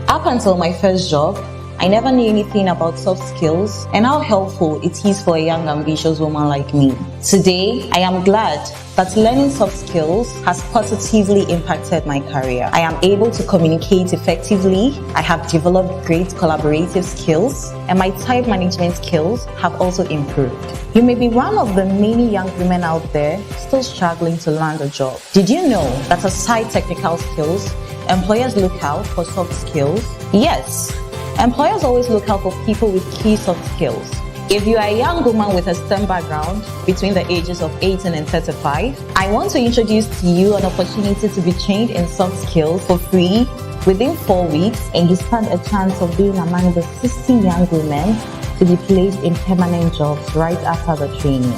Up until my first job, I never knew anything about soft skills and how helpful it is for a young, ambitious woman like me. Today, I am glad that learning soft skills has positively impacted my career. I am able to communicate effectively, I have developed great collaborative skills, and my time management skills have also improved. You may be one of the many young women out there still struggling to land a job. Did you know that aside technical skills, employers look out for soft skills? Yes. Employers always look out for people with key soft skills. If you are a young woman with a STEM background between the ages of 18 and 35, I want to introduce to you an opportunity to be trained in soft skills for free within 4 weeks, and you stand a chance of being among the 60 young women to be placed in permanent jobs right after the training.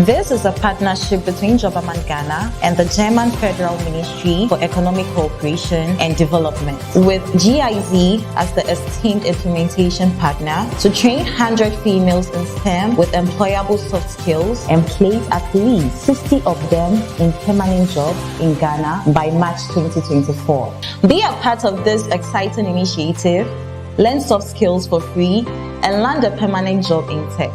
This is a partnership between Jobberman Ghana and the German Federal Ministry for Economic Cooperation and Development, with GIZ as the esteemed implementation partner to train 100 females in STEM with employable soft skills and place at least 60 of them in permanent jobs in Ghana by March 2024. Be a part of this exciting initiative, learn soft skills for free, and land a permanent job in tech.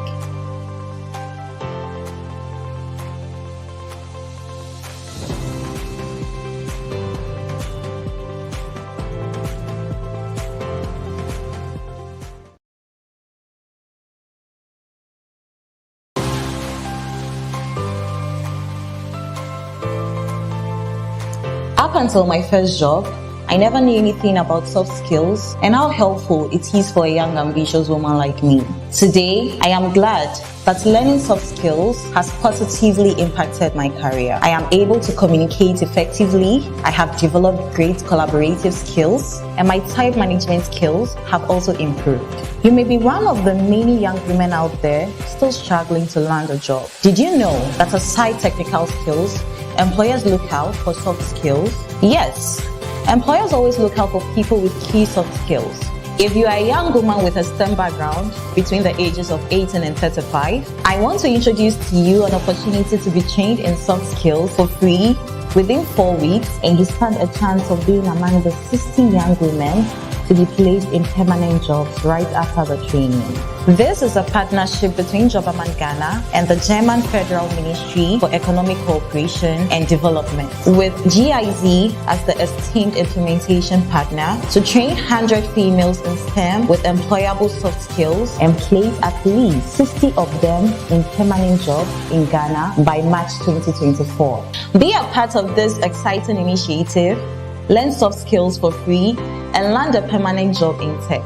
Up until my first job, I never knew anything about soft skills and how helpful it is for a young, ambitious woman like me. Today, I am glad that learning soft skills has positively impacted my career. I am able to communicate effectively, I have developed great collaborative skills, and my time management skills have also improved. You may be one of the many young women out there still struggling to land a job. Did you know that aside technical skills, employers look out for soft skills? Yes. Employers always look out for people with key soft skills. If you are a young woman with a STEM background between the ages of 18 and 35, I want to introduce to you an opportunity to be trained in soft skills for free within 4 weeks, and you stand a chance of being among the 60 young women to be placed in permanent jobs right after the training. This is a partnership between Jobberman Ghana and the German Federal Ministry for Economic Cooperation and Development, with GIZ as the esteemed implementation partner to train 100 females in STEM with employable soft skills and place at least 60 of them in permanent jobs in Ghana by March 2024. Be a part of this exciting initiative, learn soft skills for free, and land a permanent job in tech.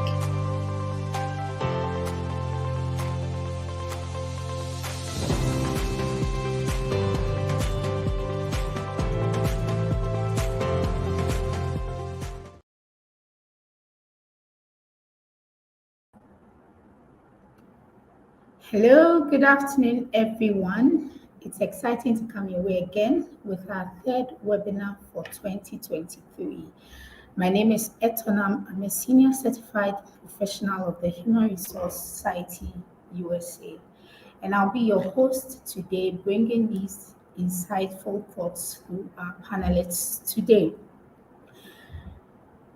Hello, good afternoon, everyone. It's exciting to come your way again with our third webinar for 2023. My name is Etornam. I'm a senior certified professional of the Human Resource Society, USA, and I'll be your host today, bringing these insightful thoughts to our panelists today.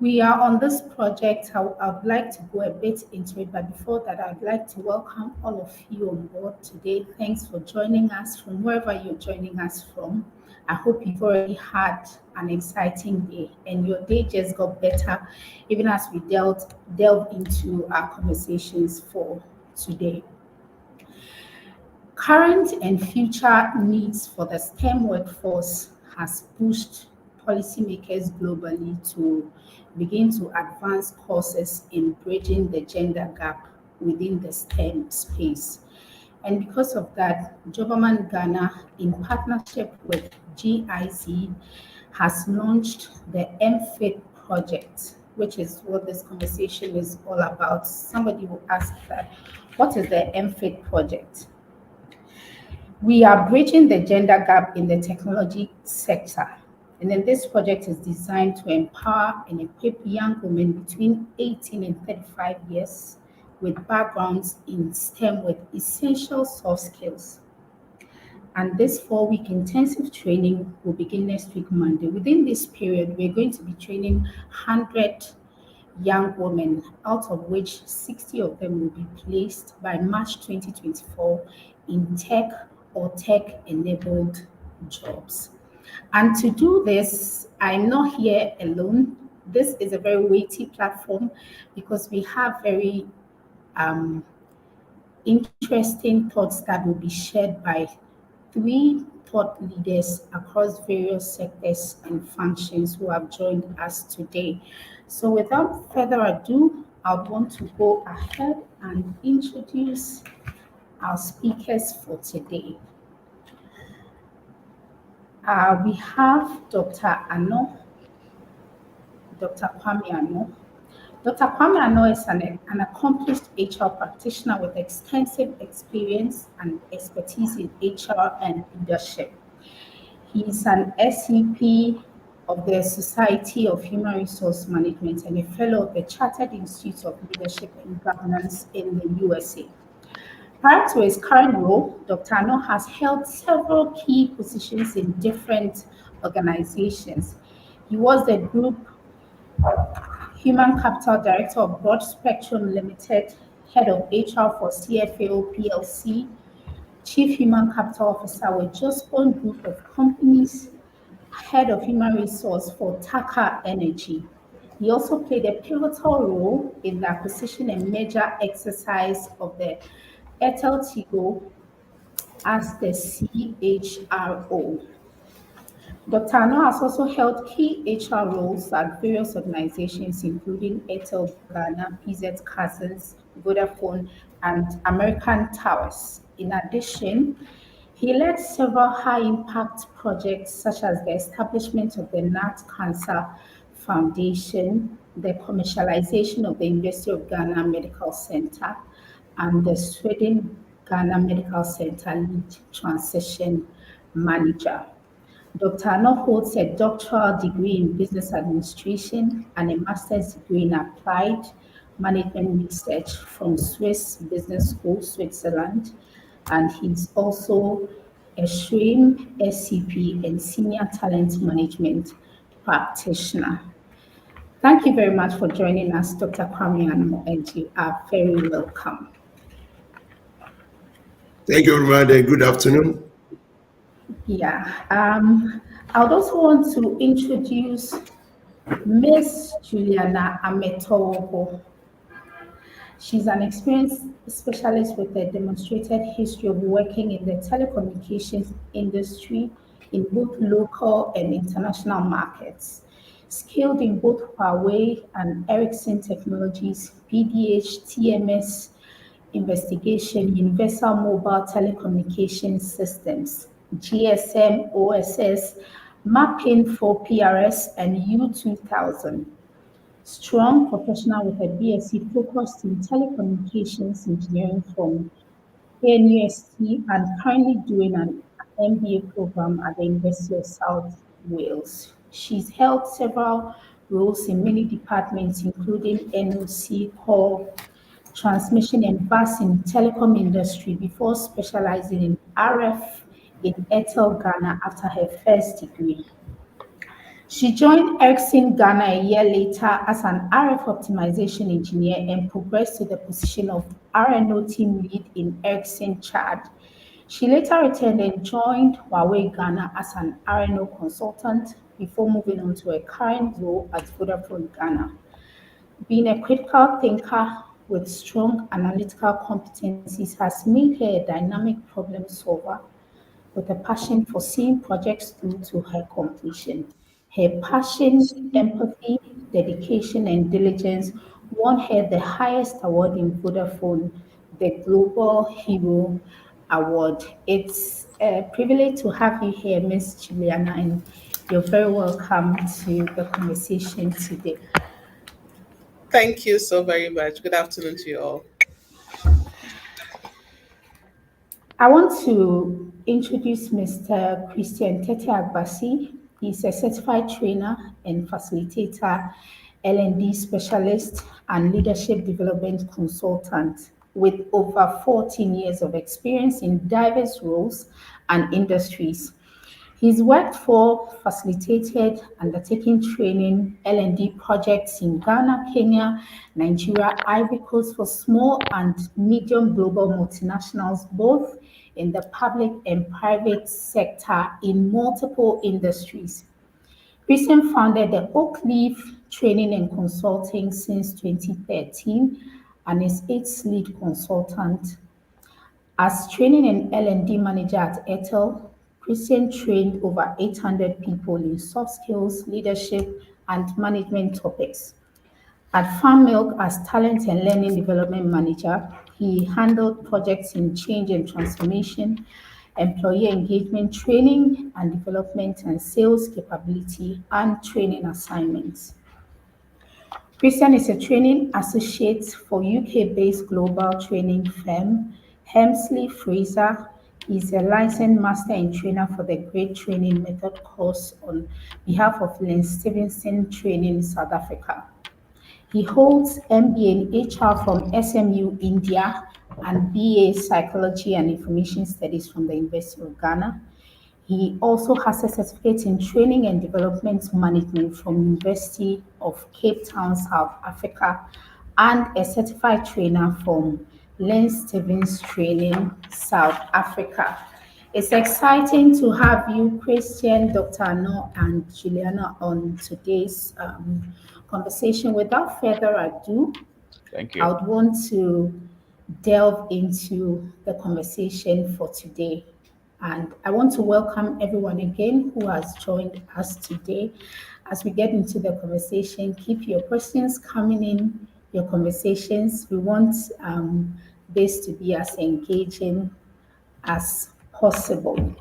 We are on this project. I'd like to go a bit into it, but before that, I'd like to welcome all of you on board today. Thanks for joining us from wherever you're joining us from. I hope you've already had an exciting day and your day just got better even as we delve into our conversations for today. Current and future needs for the STEM workforce has pushed policymakers globally to begin to advance courses in bridging the gender gap within the STEM space. And because of that, Jobberman Ghana, in partnership with GIZ, has launched the MFIT project, which is what this conversation is all about. Somebody will ask that, what is the MFIT project? We are bridging the gender gap in the technology sector. And then this project is designed to empower and equip young women between 18 and 35 years with backgrounds in STEM with essential soft skills. And this 4-week intensive training will begin next week, Monday. Within this period, we're going to be training 100 young women, out of which 60 of them will be placed by March 2024 in tech or tech enabled jobs. And to do this, I'm not here alone. This is a very weighty platform because we have very um, interesting thoughts that will be shared by three thought leaders across various sectors and functions who have joined us today. So, without further ado, I want to go ahead and introduce our speakers for today. We have Dr. Annor, Dr. Kwame Annor. Dr. Kwame Annor is an accomplished HR practitioner with extensive experience and expertise in HR and leadership. He is an SCP of the Society of Human Resource Management and a fellow of the Chartered Institute of Leadership and Governance in the USA. Prior to his current role, Dr. Annor has held several key positions in different organizations. He was the Group Human Capital Director of Broad Spectrum Limited, Head of HR for CFAO PLC, Chief Human Capital Officer with Jobberman Group of Companies, Head of Human Resource for Tetteh Energy. He also played a pivotal role in the acquisition and merger exercise of the Ametorwogo as the CHRO. Dr. Annor has also held key HR roles at various organizations, including Etornam Ghana, PZ Cousins, Vodafone, and American Towers. In addition, he led several high-impact projects such as the establishment of the Nat Cancer Foundation, the commercialization of the University of Ghana Medical Center, and the Sweden Ghana Medical Center lead transition manager. Dr. Annor holds a doctoral degree in business administration and a master's degree in applied management research from Swiss Business School, Switzerland, and he's also a SHRIM SCP and senior talent management practitioner. Thank you very much for joining us, Dr. Kwame Annor, and you are very welcome. Thank you, everyone. Good afternoon. Yeah, I would also want to introduce Miss Juliana Ametorwogo. She's an experienced specialist with a demonstrated history of working in the telecommunications industry in both local and international markets. Skilled in both Huawei and Ericsson technologies, PDH, TMS, investigation, universal mobile telecommunications systems, GSM, OSS, mapping for PRS, and U2000. Strong professional with a BSc focused in telecommunications engineering from NUST and currently doing an MBA program at the University of South Wales. She's held several roles in many departments, including NOC, core, transmission and bus in telecom industry before specializing in RF in Airtel Ghana after her first degree. She joined Ericsson Ghana a year later as an RF optimization engineer and progressed to the position of RNO team lead in Ericsson Chad. She later returned and joined Huawei Ghana as an RNO consultant before moving on to a current role at Vodafone Ghana. Being a critical thinker with strong analytical competencies has made her a dynamic problem solver with a passion for seeing projects through to her completion. Her passion, empathy, dedication, and diligence won her the highest award in Vodafone, the Global Hero Award. It's a privilege to have you here, Miss Juliana, and you're very welcome to the conversation today. Thank you so very much. Good afternoon to you all. I want to introduce Mr. Christian Tetteh Agbasi. He's a certified trainer and facilitator, L&D specialist, and leadership development consultant with over 14 years of experience in diverse roles and industries. He's worked for, facilitated, undertaken training, L&D projects in Ghana, Kenya, Nigeria, Ivory Coast for small and medium global multinationals, both in the public and private sector in multiple industries. Christian founded the Oak Leaf Training and Consulting since 2013 and is its lead consultant. As training and L&D manager at Airtel, Christian trained over 800 people in soft skills, leadership, and management topics. At Farm Milk as talent and learning development manager, he handled projects in change and transformation, employee engagement training and development, and sales capability and training assignments. Christian is a training associate for UK-based global training firm Hemsley Fraser. He's a licensed master and trainer for the Great Training Method course on behalf of Lynn Stevenson Training South Africa. He holds MBA in HR from SMU India and BA Psychology and Information Studies from the University of Ghana. He also has a certificate in training and development management from University of Cape Town, South Africa, and a certified trainer from Len Stevens Training, South Africa. It's exciting to have you, Christian, Dr. Annor, and Juliana on today's conversation. Without further ado, Thank you. I would want to delve into the conversation for today. And I want to welcome everyone again who has joined us today. As we get into the conversation, keep your questions coming in, your conversations. We want this to be as engaging as possible.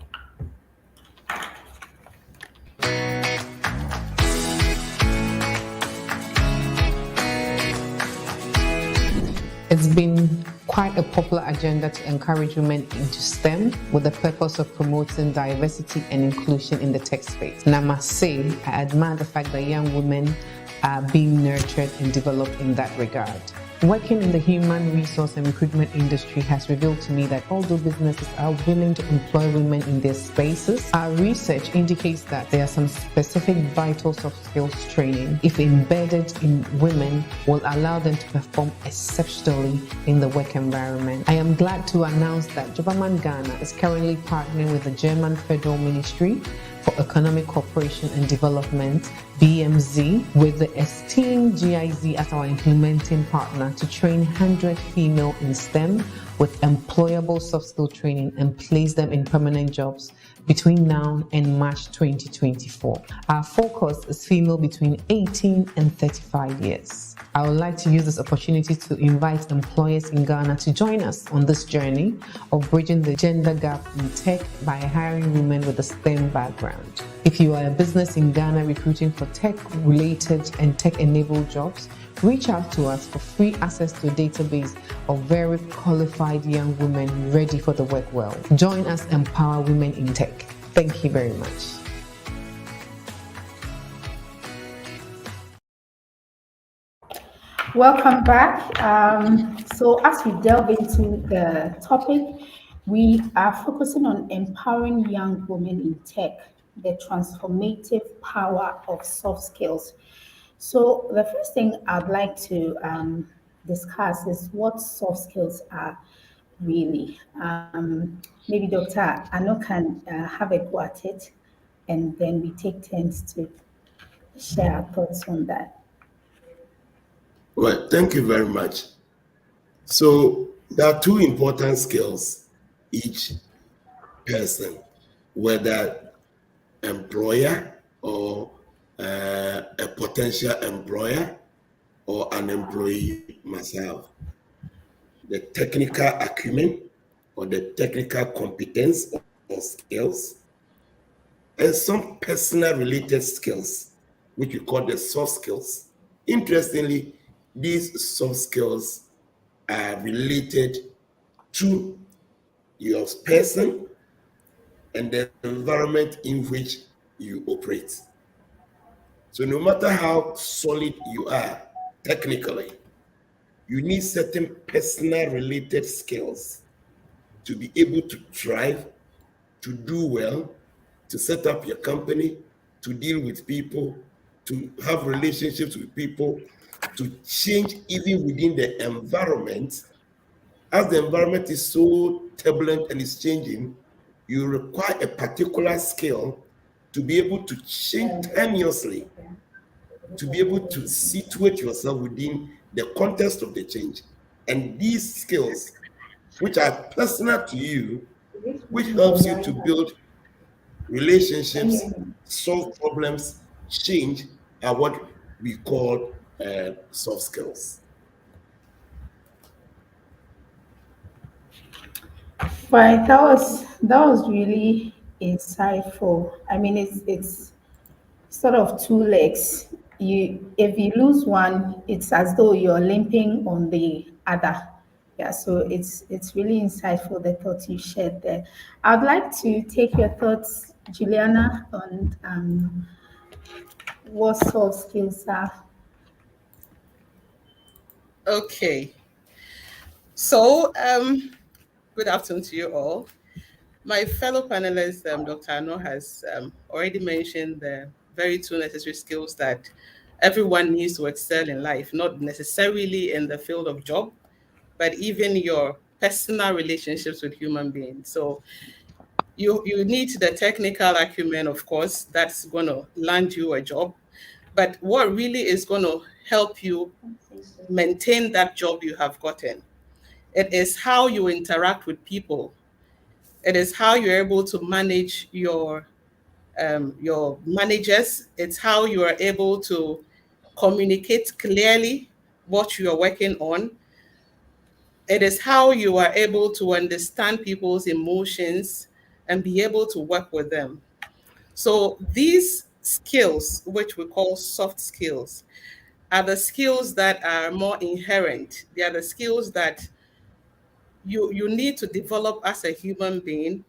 It's been quite a popular agenda to encourage women into STEM with the purpose of promoting diversity and inclusion in the tech space. And I must say, I admire the fact that young women are being nurtured and developed in that regard. Working in the human resource and recruitment industry has revealed to me that although businesses are willing to employ women in their spaces, our research indicates that there are some specific vital soft skills training, if embedded in women, will allow them to perform exceptionally in the work environment. I am glad to announce that Jobberman Ghana is currently partnering with the German Federal Ministry for Economic Cooperation and Development, BMZ, with the esteemed GIZ as our implementing partner to train 100 female in STEM with employable soft skill training and place them in permanent jobs between now and March 2024. Our focus is female between 18 and 35 years. I would like to use this opportunity to invite employers in Ghana to join us on this journey of bridging the gender gap in tech by hiring women with a STEM background. If you are a business in Ghana recruiting for tech-related and tech-enabled jobs, reach out to us for free access to a database of very qualified young women ready for the work world. Join us empower women in tech. Thank you very much. Welcome back. So as we delve into the topic, we are focusing on empowering young women in tech, the transformative power of soft skills. So the first thing I'd like to discuss is what soft skills are really. Maybe Dr. Annor can have a go at it, and then we take turns to share our thoughts on that. Well, thank you very much. So there are two important skills each person, whether employer or a potential employer or an employee must have. The technical acumen or the technical competence or skills, and some personal related skills, which we call the soft skills. Interestingly, these soft skills are related to your person and the environment in which you operate. So no matter how solid you are technically, you need certain personal related skills to be able to thrive, to do well, to set up your company, to deal with people, to have relationships with people, to change even within the environment. As the environment is so turbulent and is changing, you require a particular skill to be able to change timelessly, to be able to situate yourself within the context of the change. And these skills, which are personal to you, which helps you to build relationships, solve problems, change, are what we call soft skills. Right, that was really insightful. I mean, it's sort of two legs. You if you lose one, it's as though you're limping on the other. Yeah, so it's really insightful the thoughts you shared there. I'd like to take your thoughts, Juliana, on what soft skills are. Okay. So, good afternoon to you all. My fellow panelist, Dr. Annor, has already mentioned the very two necessary skills that everyone needs to excel in life, not necessarily in the field of job, but even your personal relationships with human beings. So you need the technical acumen, of course, that's going to land you a job. But what really is going to help you maintain that job you have gotten? It is how you interact with people. It is how you're able to manage your managers. It's how you are able to communicate clearly what you are working on. It is how you are able to understand people's emotions and be able to work with them. So these skills, which we call soft skills, are the skills that are more inherent. They are the skills that you need to develop as a human being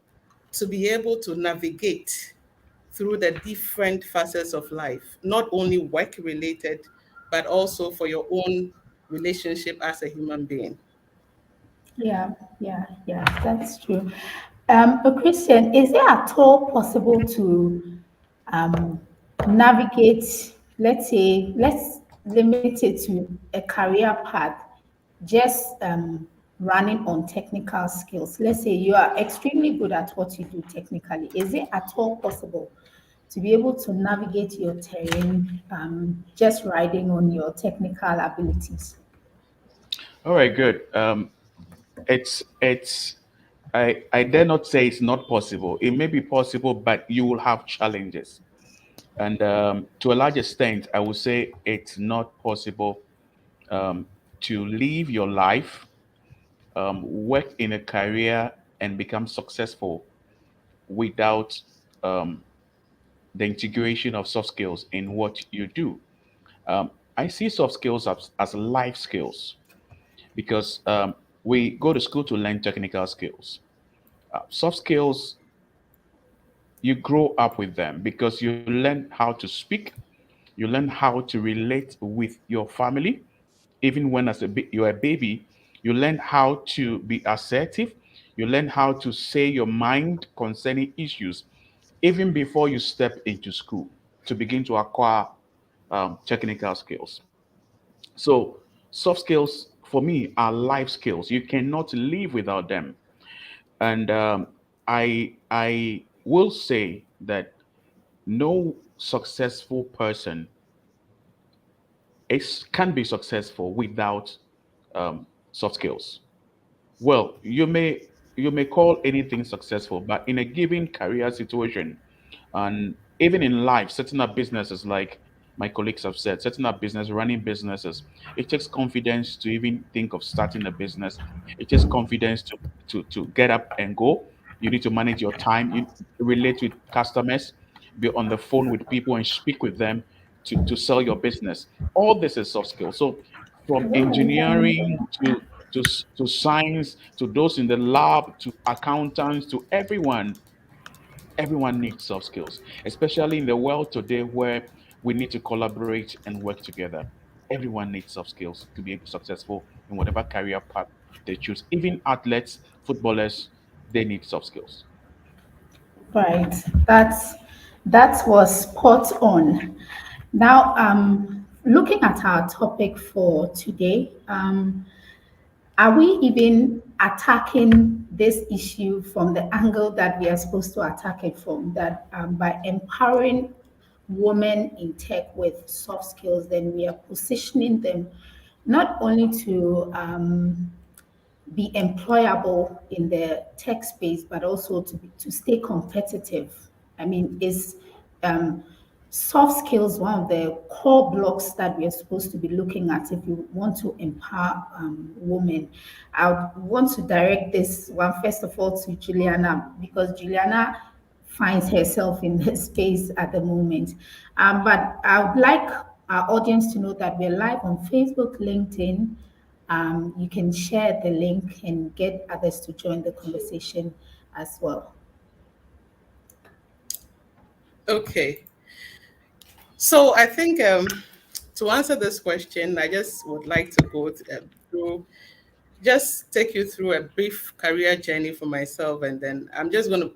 to be able to navigate through the different facets of life, not only work related, but also for your own relationship as a human being. Yeah, yeah, that's true. A Christian, is it at all possible to um, navigate, let's limit it to a career path, just running on technical skills? Let's say you are extremely good at what you do technically. Is it at all possible to be able to navigate your terrain just riding on your technical abilities? All right, good. It's I dare not say it's not possible. It may be possible, but you will have challenges. And to a large extent, I would say it's not possible to live your life, work in a career, and become successful without um, the integration of soft skills in what you do. I see soft skills as life skills because we go to school to learn technical skills. Soft skills, you grow up with them because you learn how to speak, you learn how to relate with your family. Even when you're a baby, you learn how to be assertive, you learn how to say your mind concerning issues, even before you step into school to begin to acquire technical skills. So, soft skills for me are life skills. You cannot live without them. And I will say that no successful person can be successful without soft skills. Well, you may call anything successful, but in a given career situation, and even in life, setting up businesses, like my colleagues have said, setting up business, running businesses, it takes confidence to even think of starting a business. It takes confidence to get up and go. You need to manage your time. You relate with customers, be on the phone with people and speak with them to sell your business. All this is soft skills. So from engineering to science, to those in the lab, to accountants, to everyone needs soft skills, especially in the world today where we need to collaborate and work together. Everyone needs soft skills to be successful in whatever career path they choose. Even athletes, footballers, they need soft skills. Right. That was spot on. Now, looking at our topic for today, are we even attacking this issue from the angle that we are supposed to attack it from? That by empowering women in tech with soft skills, then we are positioning them not only to be employable in the tech space, but also to stay competitive. I mean, is um, soft skills one of the core blocks that we are supposed to be looking at if you want to empower women? I want to direct this one first of all to Juliana, because Juliana finds herself in this space at the moment. But I would like our audience to know that we're live on Facebook, LinkedIn. You can share the link and get others to join the conversation as well. Okay. So I think to answer this question, I just would like to go through, just take you through a brief career journey for myself, and then I'm just going to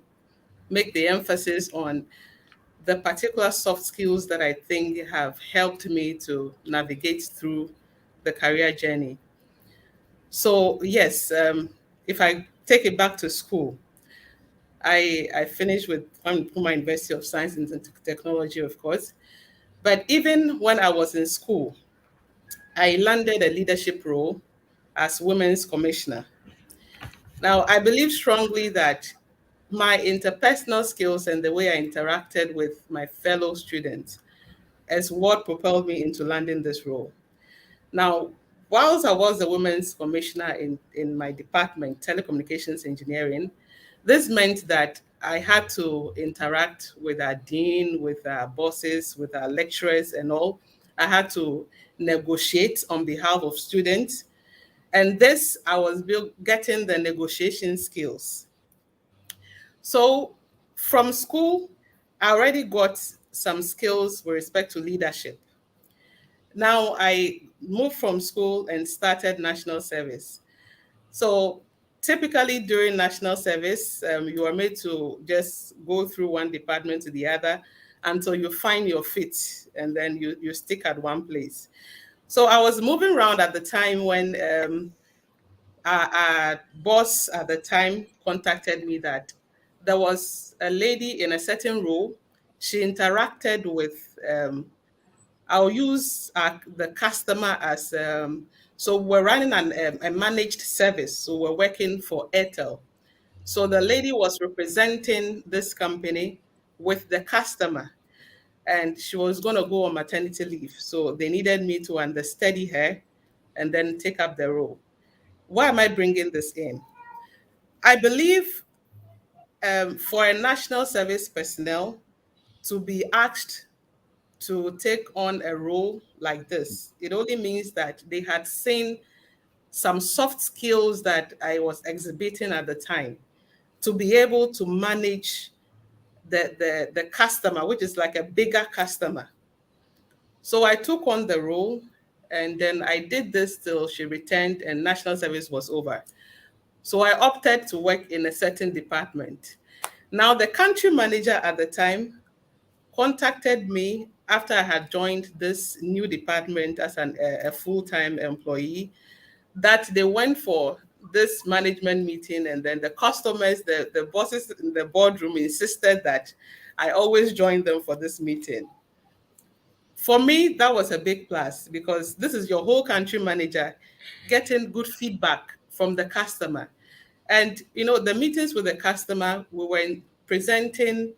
make the emphasis on the particular soft skills that I think have helped me to navigate through the career journey. So yes, if I take it back to school, I finished with Puma University of Science and Technology, of course. But even when I was in school, I landed a leadership role as Women's Commissioner. Now, I believe strongly that my interpersonal skills and the way I interacted with my fellow students is what propelled me into landing this role. Now, whilst I was the Women's Commissioner in my department, telecommunications engineering, this meant that I had to interact with our dean, with our bosses, with our lecturers, and all. I had to negotiate on behalf of students. And this, I was getting the negotiation skills. So from school, I already got some skills with respect to leadership. Now I moved from school and started national service. So typically during national service, you are made to just go through one department to the other until you find your fit, and then you stick at one place. So I was moving around at the time when our boss at the time contacted me that there was a lady in a certain role. She interacted with, I'll use the customer as, so we're running a managed service. So we're working for Airtel. So the lady was representing this company with the customer, and she was going to go on maternity leave. So they needed me to understudy her and then take up the role. Why am I bringing this in? I believe for a national service personnel to be asked to take on a role like this, it only means that they had seen some soft skills that I was exhibiting at the time to be able to manage the customer, which is like a bigger customer. So I took on the role, and then I did this till she returned and national service was over. So I opted to work in a certain department. Now, the country manager at the time contacted me after I had joined this new department as a full-time employee, that they went for this management meeting, and then the customers, the bosses in the boardroom insisted that I always join them for this meeting. For me, that was a big plus because this is your whole country manager getting good feedback from the customer. And the meetings with the customer, we were presenting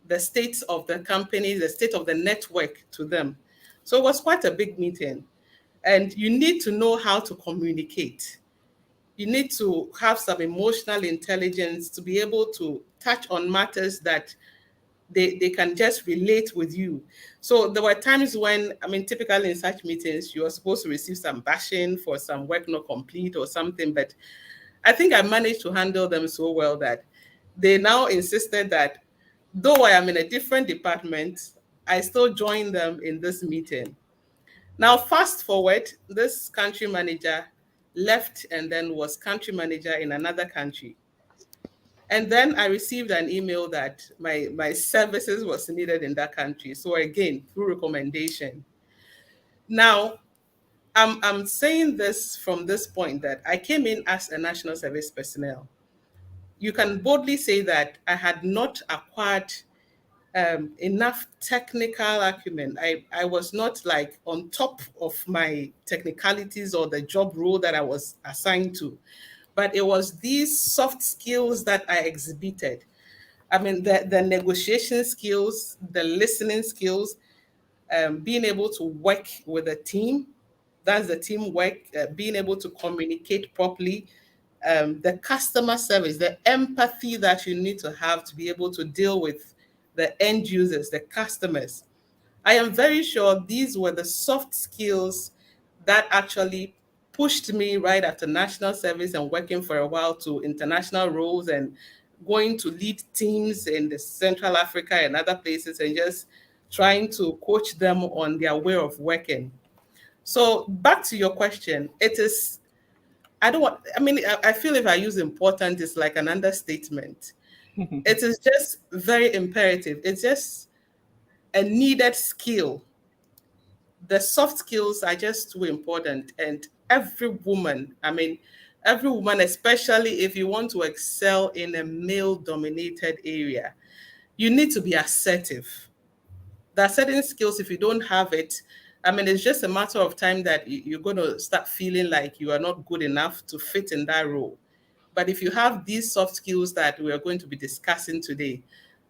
the state of the company, the state of the network to them. So it was quite a big meeting. And you need to know how to communicate. You need to have some emotional intelligence to be able to touch on matters that they can just relate with you. So there were times when, I mean, typically in such meetings, you are supposed to receive some bashing for some work not complete or something, but I think I managed to handle them so well that they now insisted that though I am in a different department, I still join them in this meeting. Now, fast forward, this country manager left and then was country manager in another country. And then I received an email that my services was needed in that country. So again, through recommendation. Now, I'm saying this from this point that I came in as a national service personnel. You can boldly say that I had not acquired enough technical acumen. I was not like on top of my technicalities or the job role that I was assigned to, but it was these soft skills that I exhibited. I mean, the negotiation skills, the listening skills, being able to work with a team, that's the teamwork, being able to communicate properly, the customer service, the empathy that you need to have to be able to deal with the end users, the customers. I am very sure these were the soft skills that actually pushed me right after national service and working for a while to international roles and going to lead teams in the Central Africa and other places and just trying to coach them on their way of working. So back to your question, it is, I don't want, I mean, I feel if I use important, it's like an understatement. It is just very imperative. It's just a needed skill. The soft skills are just too important. And every woman, I mean, every woman, especially if you want to excel in a male dominated area, you need to be assertive. There are certain skills, if you don't have it, I mean, it's just a matter of time that you're going to start feeling like you are not good enough to fit in that role. But if you have these soft skills that we are going to be discussing today,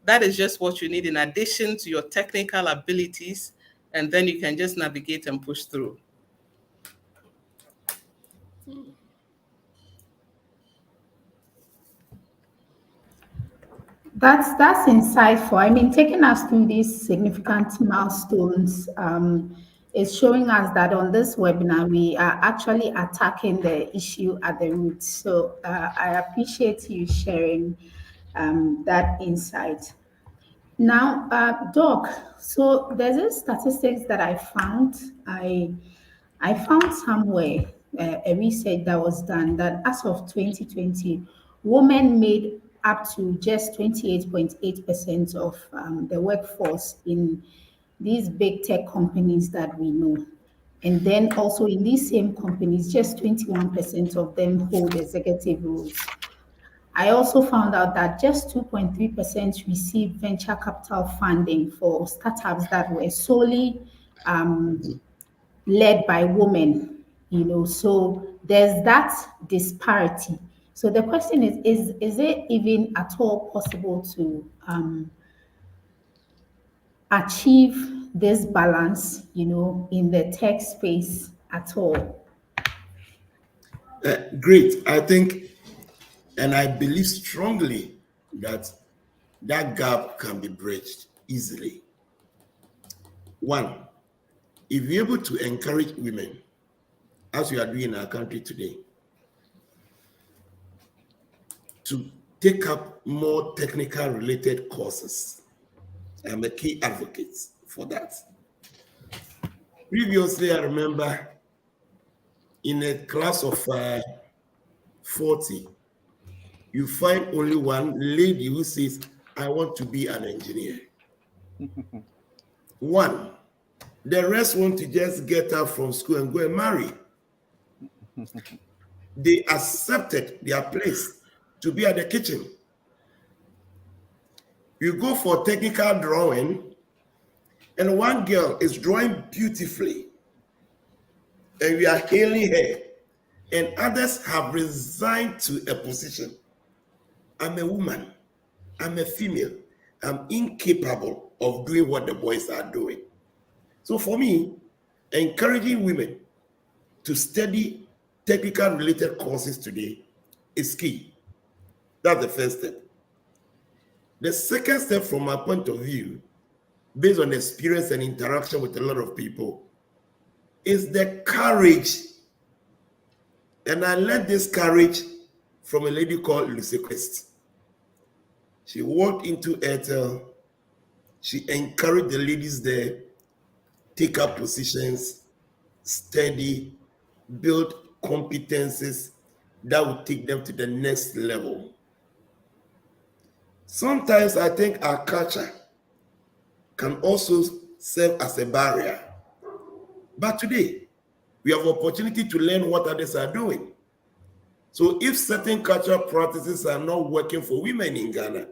that is just what you need in addition to your technical abilities, and then you can just navigate and push through. That's insightful. I mean, taking us through these significant milestones is showing us that on this webinar we are actually attacking the issue at the root. So I appreciate you sharing that insight. Now, Doc, so there's a statistics that I found. I found somewhere a research that was done that as of 2020, women made up to just 28.8% of the workforce in these big tech companies that we know. And then also in these same companies, just 21% of them hold executive roles. I also found out that just 2.3% received venture capital funding for startups that were solely led by women, so there's that disparity. So the question is it even at all possible to achieve this balance, in the tech space at all? Great. I think, and I believe strongly that that gap can be bridged easily. One, if you're able to encourage women, as we are doing in our country today, to take up more technical related courses, I'm a key advocate for that. Previously, I remember in a class of 40, you find only one lady who says, I want to be an engineer. One. The rest want to just get out from school and go and marry. They accepted their place to be at the kitchen. You go for technical drawing, and one girl is drawing beautifully, and we are hailing her, and others have resigned to a position. I'm a woman, I'm a female, I'm incapable of doing what the boys are doing. So for me, encouraging women to study technical related courses today is key. That's the first step. The second step, from my point of view, based on experience and interaction with a lot of people, is the courage. And I learned this courage from a lady called Lucy Quest. She walked into Airtel. She encouraged the ladies there, take up positions, study, build competences that would take them to the next level. Sometimes I think our culture can also serve as a barrier. But today, we have opportunity to learn what others are doing. So if certain cultural practices are not working for women in Ghana,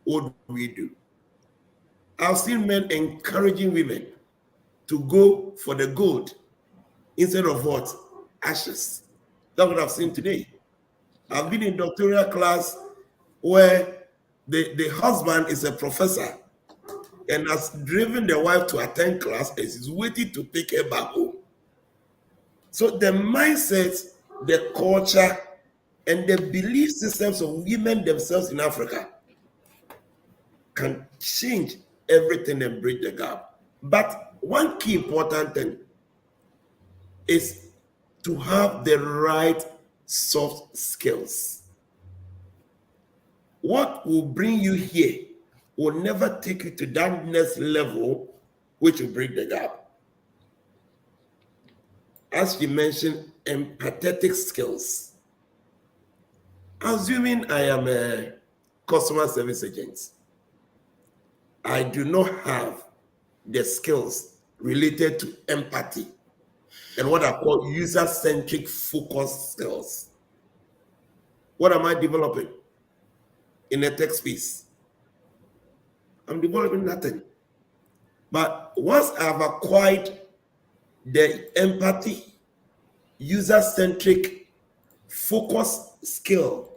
what do we do? I've seen men encouraging women to go for the gold instead of what? Ashes. That's what I've seen today. I've been in doctoral class where the husband is a professor and has driven the wife to attend class and is waiting to take her back home. So the mindset, the culture, and the belief systems of women themselves in Africa can change everything and bridge the gap. But one key important thing is to have the right soft skills. What will bring you here will never take you to that next level, which will bridge the gap. As you mentioned, empathetic skills. Assuming I am a customer service agent, I do not have the skills related to empathy and what I call user-centric focus skills. What am I developing in a tech space? I'm developing nothing. But once I've acquired the empathy, user-centric focus skill,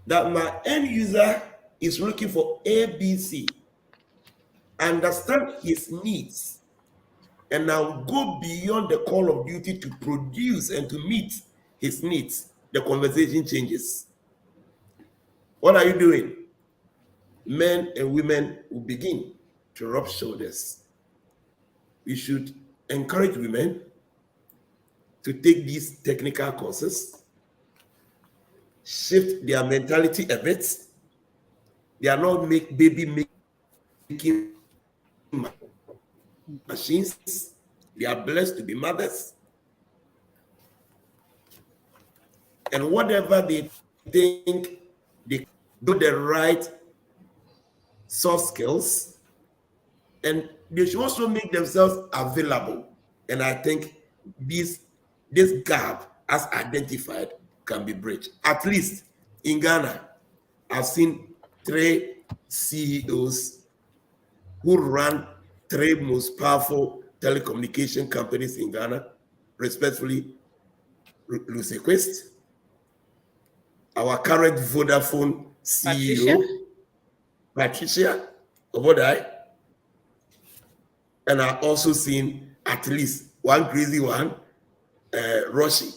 that my end user is looking for ABC, understand his needs, and I'll go beyond the call of duty to produce and to meet his needs, the conversation changes. What are you doing? Men and women will begin to rub shoulders. We should encourage women to take these technical courses, shift their mentality a bit. They are not baby making machines. They are blessed to be mothers. And whatever they think they do the right soft skills, and they should also make themselves available. And I think this gap, as identified, can be bridged. At least in Ghana, I've seen 3 CEOs who run 3 most powerful telecommunication companies in Ghana, respectfully, Lucy Quest, our current Vodafone CEO, Patricia Obodai, and I've also seen at least one crazy one, Roshi,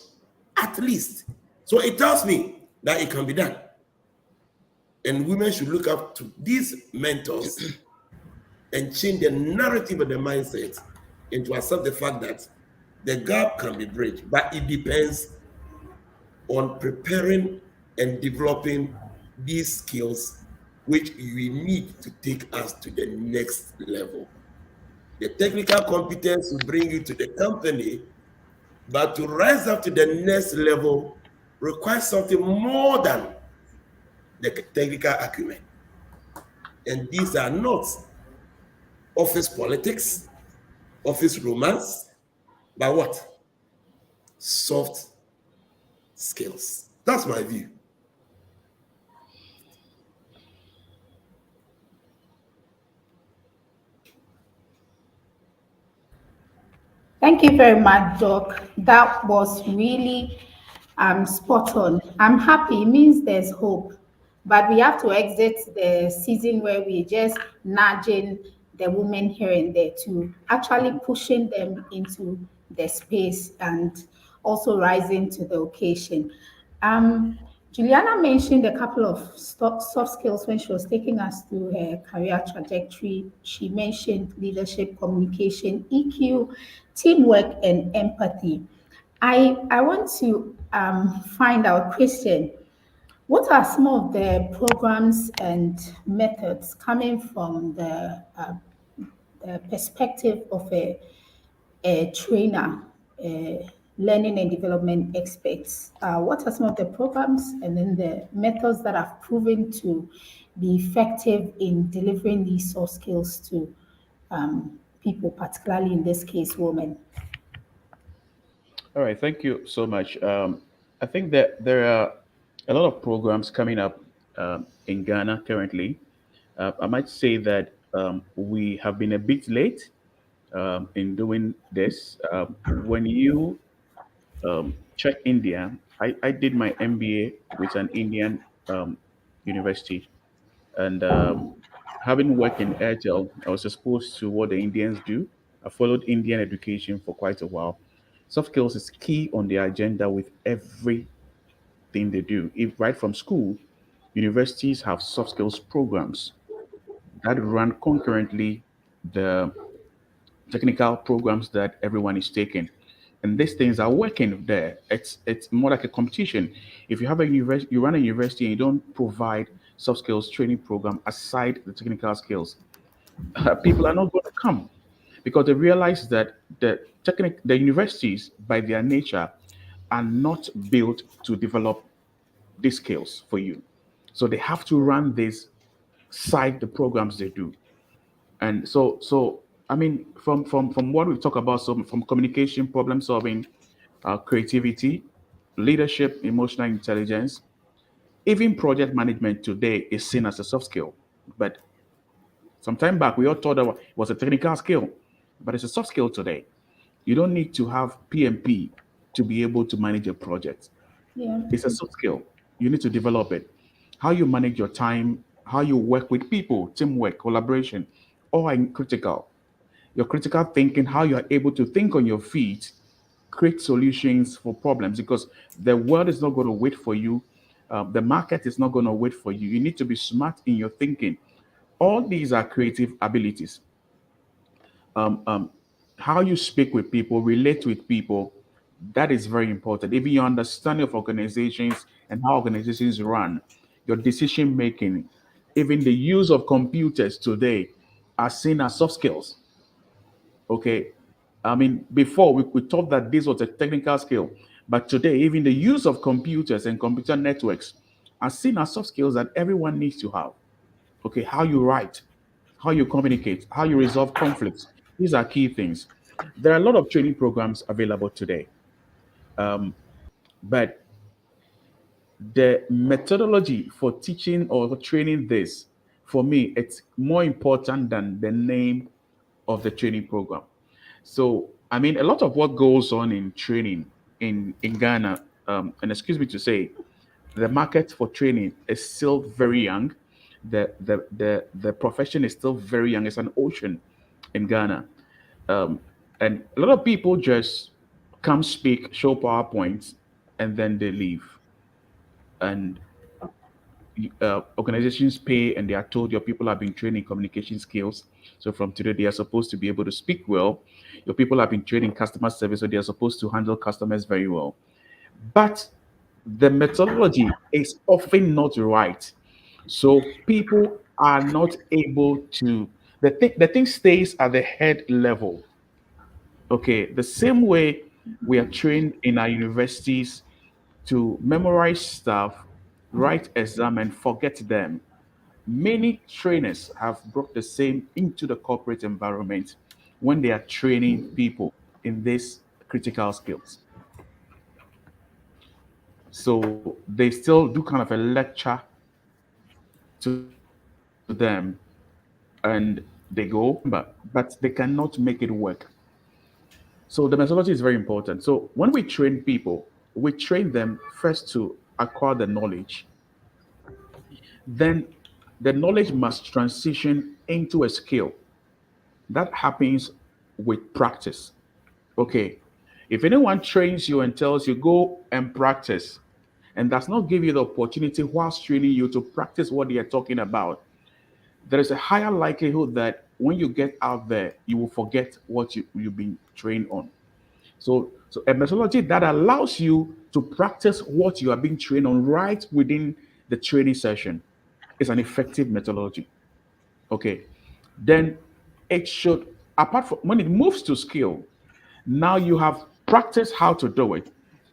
at least. So it tells me that it can be done. And women should look up to these mentors and change the narrative and the mindset and to accept the fact that the gap can be bridged, but it depends on preparing and developing these skills which we need to take us to the next level. The technical competence will bring you to the company, but to rise up to the next level requires something more than the technical acumen. And these are not office politics, office romance, but what? Soft skills. That's my view. Thank you very much, Doc. That was really spot on. I'm happy. It means there's hope. But we have to exit the season where we're just nudging the women here and there to actually pushing them into the space and also rising to the occasion. Juliana mentioned a couple of soft skills when she was taking us through her career trajectory. She mentioned leadership, communication, EQ, teamwork, and empathy. I want to find out, Christian, what are some of the programs and methods coming from the perspective of a trainer, learning and development experts? What are some of the programs and then the methods that have proven to be effective in delivering these soft skills to people, particularly in this case, women? All right, thank you so much. I think that there are a lot of programs coming up in Ghana currently. I might say that we have been a bit late in doing this. When you check India, I did my MBA with an Indian university, and having worked in Airtel, I was exposed to what the Indians do. I followed Indian education for quite a while. Soft skills is key on the agenda with everything they do. If right from school, universities have soft skills programs that run concurrently the technical programs that everyone is taking. And these things are working there. It's more like a competition. If you have a university, you run a university and you don't provide soft skills training program aside the technical skills, people are not going to come because they realize that the universities by their nature are not built to develop these skills for you. So they have to run this side the programs they do. And so I mean, from what we talk about, so from communication, problem solving, creativity, leadership, emotional intelligence, even project management today is seen as a soft skill. But some time back, we all thought that it was a technical skill, but it's a soft skill today. You don't need to have PMP to be able to manage a project. Yeah. It's a soft skill. You need to develop it. How you manage your time, how you work with people, teamwork, collaboration, all are critical. Your critical thinking, how you are able to think on your feet, create solutions for problems because the world is not going to wait for you. The market is not going to wait for you. You need to be smart in your thinking. All these are creative abilities. Um, um, how you speak with people, relate with people, that is very important. Even your understanding of organizations and how organizations run, your decision making, even the use of computers today are seen as soft skills. Okay. I mean, before we thought that this was a technical skill, but today, even the use of computers and computer networks are seen as soft skills that everyone needs to have. Okay. How you write, how you communicate, how you resolve conflicts. These are key things. There are a lot of training programs available today, but the methodology for teaching or training this, for me, it's more important than the name of the training program. So, I mean, a lot of what goes on in training in Ghana, and excuse me to say, the market for training is still very young. The profession is still very young. It's an ocean in Ghana, um, and a lot of people just come speak, show PowerPoints, and then they leave. And organizations pay and they are told your people have been trained in communication skills. So from today, they are supposed to be able to speak well. Your people have been trained in customer service, so they are supposed to handle customers very well. But the methodology is often not right. So people are not able to, the thing stays at the head level. Okay, the same way we are trained in our universities to memorize stuff, write exam, and forget them. Many trainers have brought the same into the corporate environment when they are training people in these critical skills. So they still do kind of a lecture to them and they go, but they cannot make it work. So the methodology is very important. So when we train people, we train them first to acquire the knowledge. Then the knowledge must transition into a skill. That happens with practice. Okay. If anyone trains you and tells you go and practice and does not give you the opportunity whilst training you to practice what they are talking about, there is a higher likelihood that when you get out there, you will forget what you've been trained on. So a methodology that allows you to practice what you are being trained on right within the training session is an effective methodology. Okay. Then it should, apart from when it moves to skill, now you have practiced how to do it.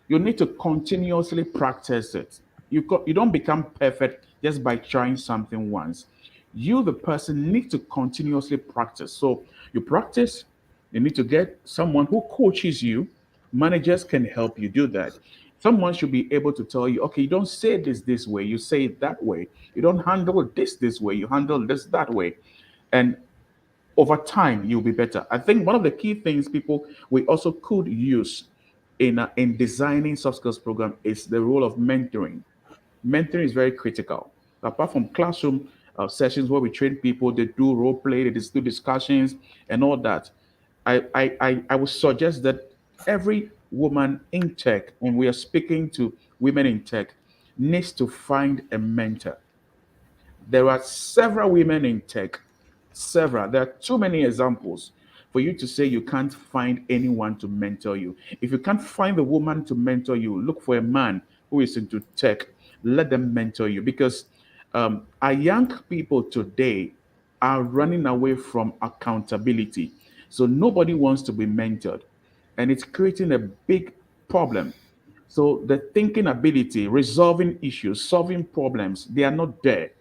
You need to continuously practice it. You don't become perfect just by trying something once. You, the person, need to continuously practice. So you practice, you need to get someone who coaches you. Managers can help you do that. Someone should be able to tell you, okay, you don't say this way, you say it that way. You don't handle this way, you handle this that way. And over time, you'll be better. I think one of the key things people we also could use in designing soft skills program is the role of mentoring. Mentoring is very critical. Apart from classroom sessions where we train people, they do role play, they do discussions and all that. I would suggest that every woman in tech, when we are speaking to women in tech, needs to find a mentor. There are several women in tech, several. There are too many examples for you to say you can't find anyone to mentor you. If you can't find a woman to mentor you, look for a man who is into tech. Let them mentor you because our young people today are running away from accountability. So nobody wants to be mentored, and it's creating a big problem. So the thinking ability, resolving issues, solving problems, they are not there.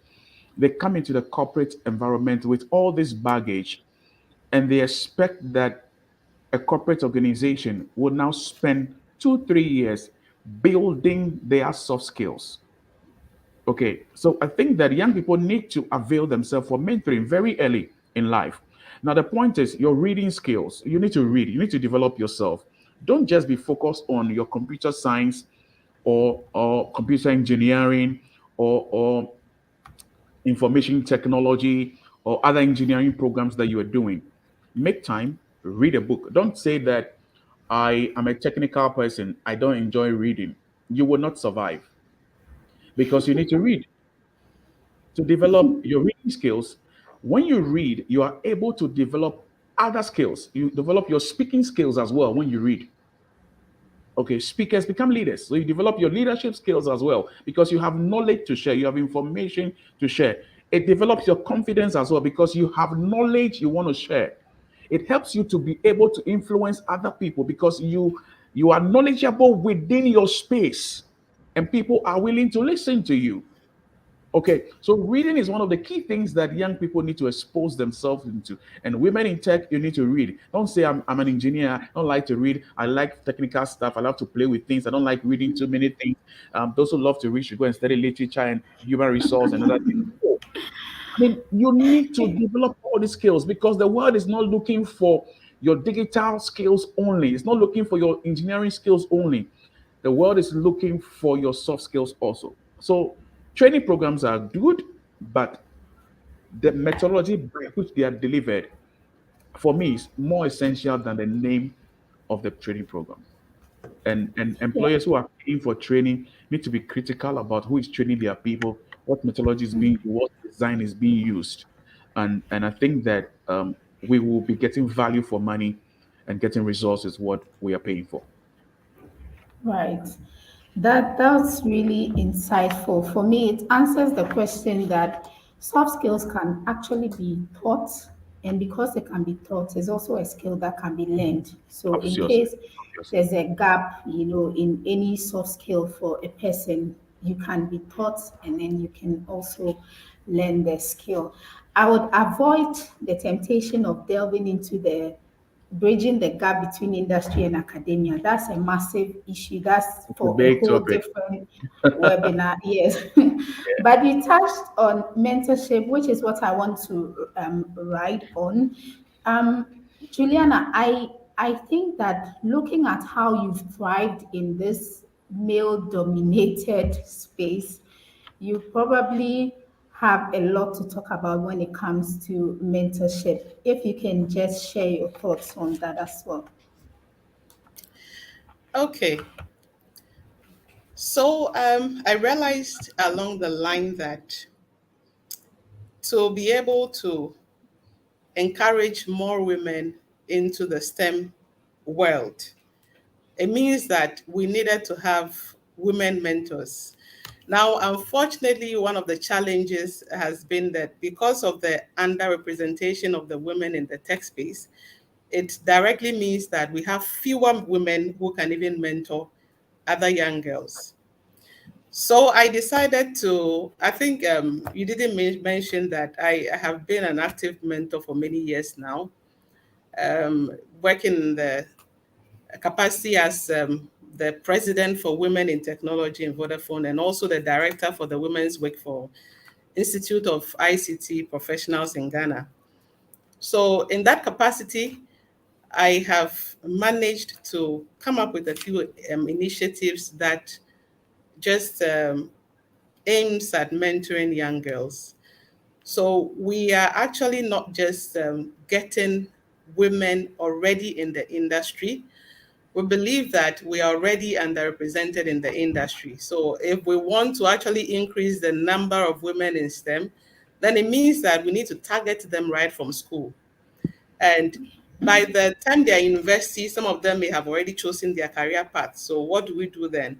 They come into the corporate environment with all this baggage and they expect that a corporate organization will now spend 2 3 years building their soft skills. Okay, so I think that young people need to avail themselves for mentoring very early in life. Now the point is your reading skills, you need to read, you need to develop yourself. Don't just be focused on your computer science or computer engineering or information technology, or other engineering programs that you are doing. Make time, read a book. Don't say that I am a technical person, I don't enjoy reading. You will not survive because you need to read to develop your reading skills. When you read, you are able to develop other skills. You develop your speaking skills as well when you read. Okay, speakers become leaders. So you develop your leadership skills as well because you have knowledge to share, you have information to share. It develops your confidence as well because you have knowledge you want to share. It helps you to be able to influence other people because you are knowledgeable within your space and people are willing to listen to you. Okay, so reading is one of the key things that young people need to expose themselves into. And women in tech, you need to read. Don't say I'm an engineer. I don't like to read. I like technical stuff. I love to play with things. I don't like reading too many things. Those who love to read should go and study literature and human resource and other things. No. I mean, you need to develop all these skills because the world is not looking for your digital skills only. It's not looking for your engineering skills only. The world is looking for your soft skills also. So training programs are good, but the methodology by which they are delivered, for me, is more essential than the name of the training program. And Yeah. employers who are paying for training need to be critical about who is training their people, what methodology is being, what design is being used, and I think that we will be getting value for money and getting results is what we are paying for. Right. That's really insightful. For me, it answers the question that soft skills can actually be taught, and because they can be taught, it's also a skill that can be learned. So in Obviously, case obviously. there's a gap, in any soft skill for a person, you can be taught and then you can also learn the skill. I would avoid the temptation of delving into the bridging the gap between industry and academia. That's a massive issue. That's It's a for a big whole topic. different webinar. Yes. But you touched on mentorship, which is what I want to ride on. Um, Juliana, I think that looking at how you've thrived in this male dominated space, you probably have a lot to talk about when it comes to mentorship. If you can just share your thoughts on that as well. Okay. So I realized along the line that to be able to encourage more women into the STEM world, it means that we needed to have women mentors. Now, unfortunately, one of the challenges has been that because of the underrepresentation of the women in the tech space, it directly means that we have fewer women who can even mentor other young girls. So I decided to, I think you didn't mention that I have been an active mentor for many years now, working in the capacity as the president for Women in Technology in Vodafone, and also the director for the Women's Week for Institute of ICT Professionals in Ghana. So in that capacity, I have managed to come up with a few initiatives that just aims at mentoring young girls. So we are actually not just getting women already in the industry. We believe that we are already underrepresented in the industry. So if we want to actually increase the number of women in STEM, then it means that we need to target them right from school. And by the time they're in university, some of them may have already chosen their career path. So what do we do then?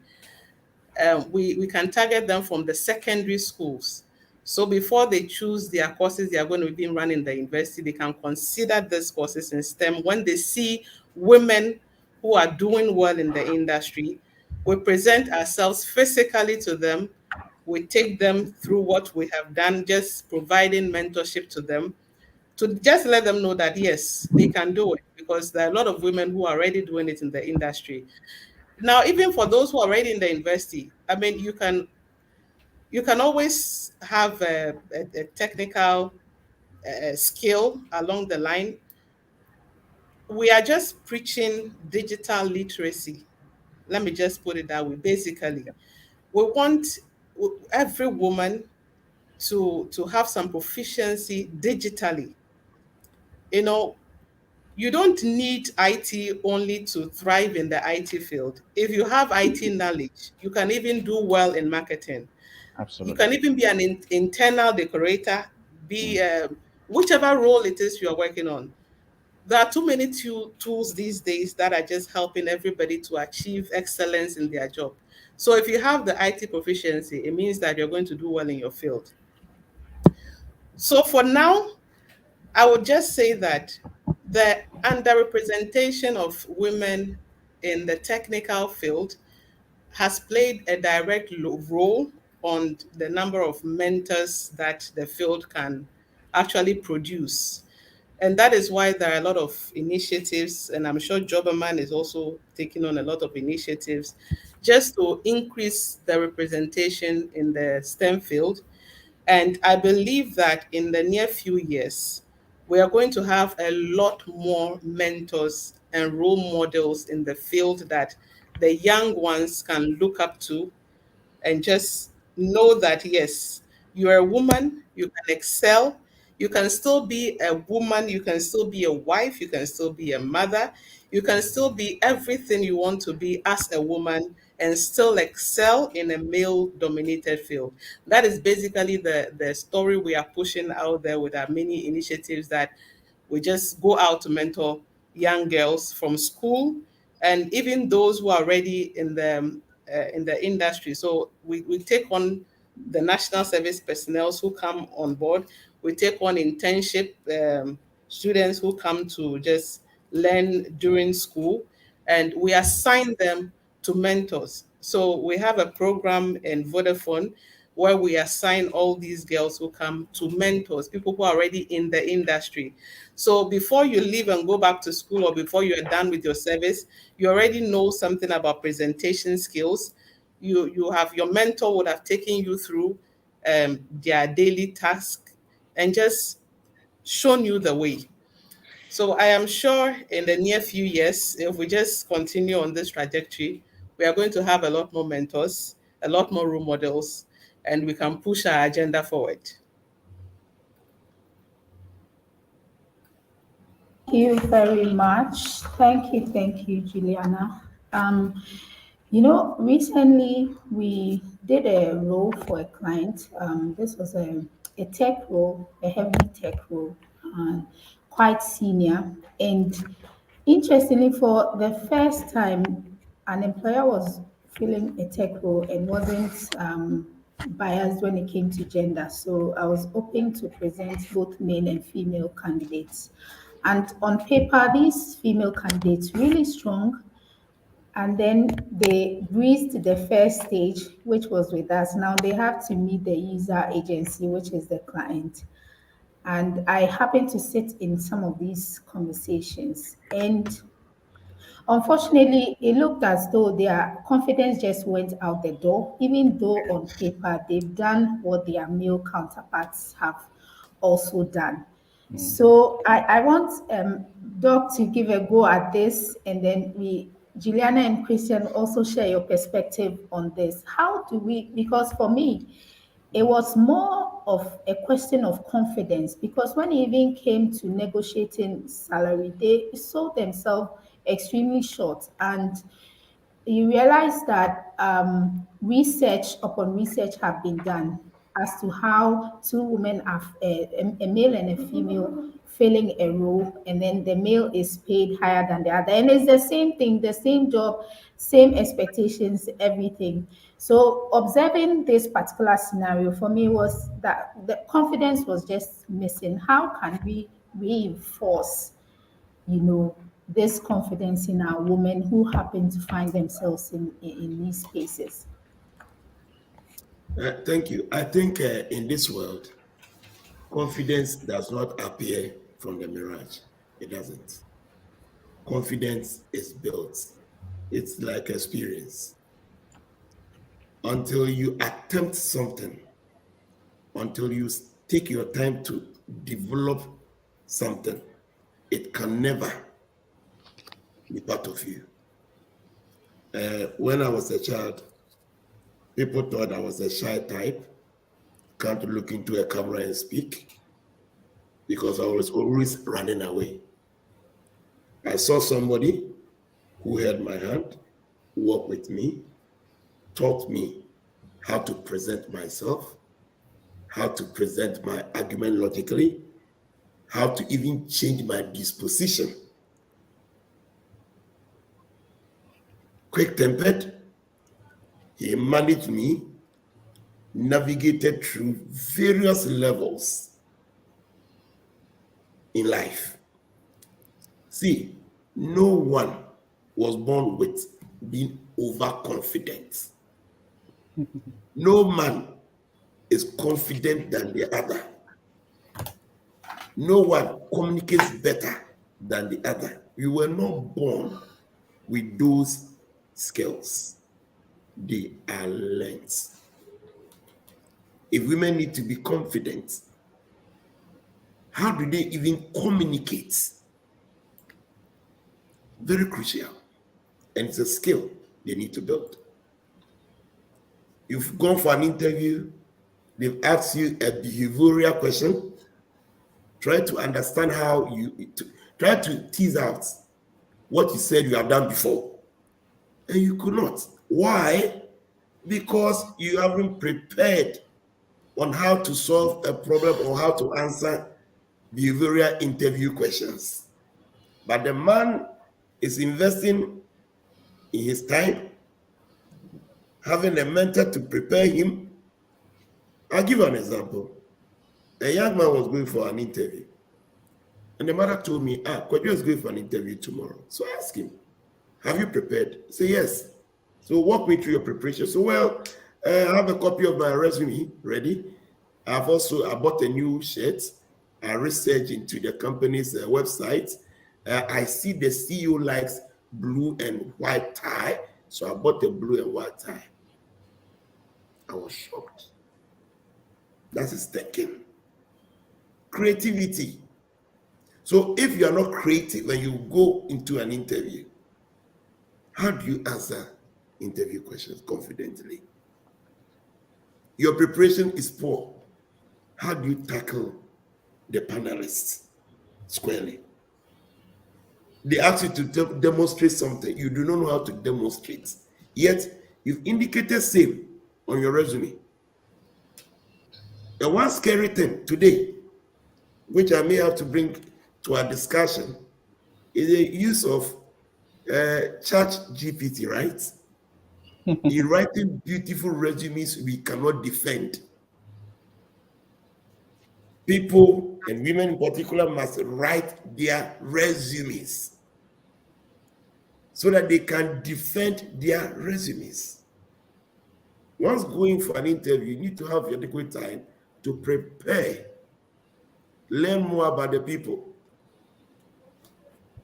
We can target them from the secondary schools. So before they choose their courses they are going to be running in the university, they can consider these courses in STEM. When they see women who are doing well in the industry, we present ourselves physically to them. We take them through what we have done, just providing mentorship to them, to just let them know that yes, they can do it, because there are a lot of women who are already doing it in the industry. Now, even for those who are already in the university, I mean, you can always have a technical skill along the line. We are just preaching digital literacy. Let me just put it that way. Basically, we want every woman to have some proficiency digitally. You know, you don't need IT only to thrive in the IT field. If you have IT knowledge, you can even do well in marketing. You Absolutely. can even be an internal decorator, be whichever role it is you're working on. There are too many tools these days that are just helping everybody to achieve excellence in their job. So if you have the IT proficiency, it means that you're going to do well in your field. So for now, I would just say that the underrepresentation of women in the technical field has played a direct role on the number of mentors that the field can actually produce. And that is why there are a lot of initiatives, and I'm sure Jobberman is also taking on a lot of initiatives just to increase the representation in the STEM field. And I believe that in the near few years, we are going to have a lot more mentors and role models in the field that the young ones can look up to, and just know that yes, you're a woman, you can excel, you can still be a woman, you can still be a wife, you can still be a mother, you can still be everything you want to be as a woman and still excel in a male dominated field. That is basically the story we are pushing out there with our many initiatives, that we just go out to mentor young girls from school, and even those who are already in the industry. So we take on the national service personnel who come on board. We take on internship students who come to just learn during school, and we assign them to mentors. So we have a program in Vodafone where we assign all these girls who come to mentors, people who are already in the industry. So before you leave and go back to school, or before you are done with your service, you already know something about presentation skills. You have, your mentor would have taken you through their daily task and just shown you the way. So I am sure in the near few years, if we just continue on this trajectory, we are going to have a lot more mentors, a lot more role models, and we can push our agenda forward. Thank you very much. Thank you, Juliana. Recently we did a role for a client. This was a tech role, a heavy tech role, quite senior. And interestingly, for the first time, an employer was filling a tech role and wasn't biased when it came to gender. So I was hoping to present both male and female candidates. And on paper, these female candidates really strong, and then they breezed the first stage, which was with us. Now they have to meet the user agency, which is the client. And I happened to sit in some of these conversations. And unfortunately, it looked as though their confidence just went out the door, even though on paper they've done what their male counterparts have also done. So I want Doc to give a go at this, and then Juliana and Christian, also share your perspective on this. How do we, because for me, it was more of a question of confidence, because when it even came to negotiating salary, they sold themselves extremely short. And you realize that research upon research have been done as to how two women are, a male and a female, filling a role, and then the male is paid higher than the other. And it's the same thing, the same job, same expectations, everything. So observing this particular scenario for me was that the confidence was just missing. How can we reinforce, this confidence in our women who happen to find themselves in these spaces? Thank you. I think in this world, confidence does not appear from the mirage. It doesn't. Confidence is built. It's like experience. Until you attempt something, until you take your time to develop something, it can never be part of you. When I was a child, people thought I was a shy type, can't look into a camera and speak, because I was always running away. I saw somebody who held my hand, worked with me, taught me how to present myself, how to present my argument logically, how to even change my disposition. Quick-tempered, he managed me, navigated through various levels in life. See, no one was born with being overconfident. No man is confident than the other. No one communicates better than the other. We were not born with those skills. They are learned. If women need to be confident, how do they even communicate? Very crucial. And it's a skill they need to build. You've gone for an interview, they've asked you a behavioral question. Try to understand how try to tease out what you said you have done before. And you could not. Why? Because you haven't prepared on how to solve a problem or how to answer behavioral interview questions. But the man is investing in his time, having a mentor to prepare him. I'll give an example. A young man was going for an interview, and the mother told me, Kwadwo is going for an interview tomorrow. So I asked him, have you prepared? He said, yes. So walk me through your preparation. So, well, I have a copy of my resume ready. I bought a new shirt. I researched into the company's website. I see the CEO likes blue and white tie, so I bought a blue and white tie. I was shocked. That is thinking. Creativity. So if you are not creative when you go into an interview, how do you answer interview questions confidently? Your preparation is poor. How do you tackle the panelists squarely? They ask you to demonstrate something. You do not know how to demonstrate. Yet, you've indicated same on your resume. And one scary thing today, which I may have to bring to our discussion, is the use of ChatGPT, right? In writing beautiful resumes we cannot defend. People, and women in particular, must write their resumes. so that they can defend their resumes. Once going for an interview, you need to have adequate time to prepare, learn more about the people.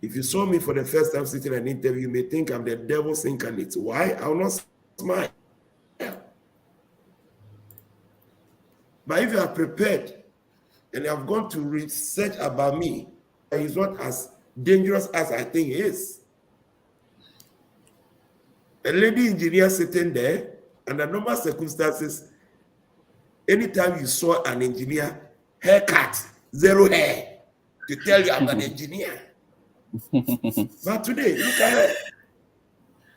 If you saw me for the first time sitting in an interview, you may think I'm the devil's incarnate. Why? I will not smile. But if you are prepared and you have gone to research about me, he's not as dangerous as I think he is. A lady engineer sitting there, under normal circumstances, anytime you saw an engineer, haircut, zero hair, to tell you I'm an engineer. But today, look at her.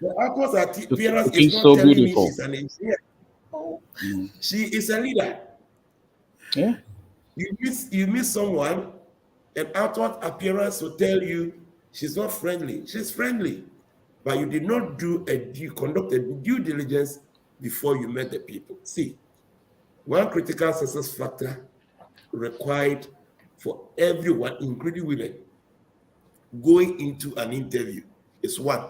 The outward appearance is not so telling beautiful. me she's an engineer. She is a leader. Yeah. You meet someone, and outward appearance will tell you she's not friendly. She's friendly, but you did not conduct a due diligence before you met the people. See, one critical success factor required for everyone, including women, going into an interview is one,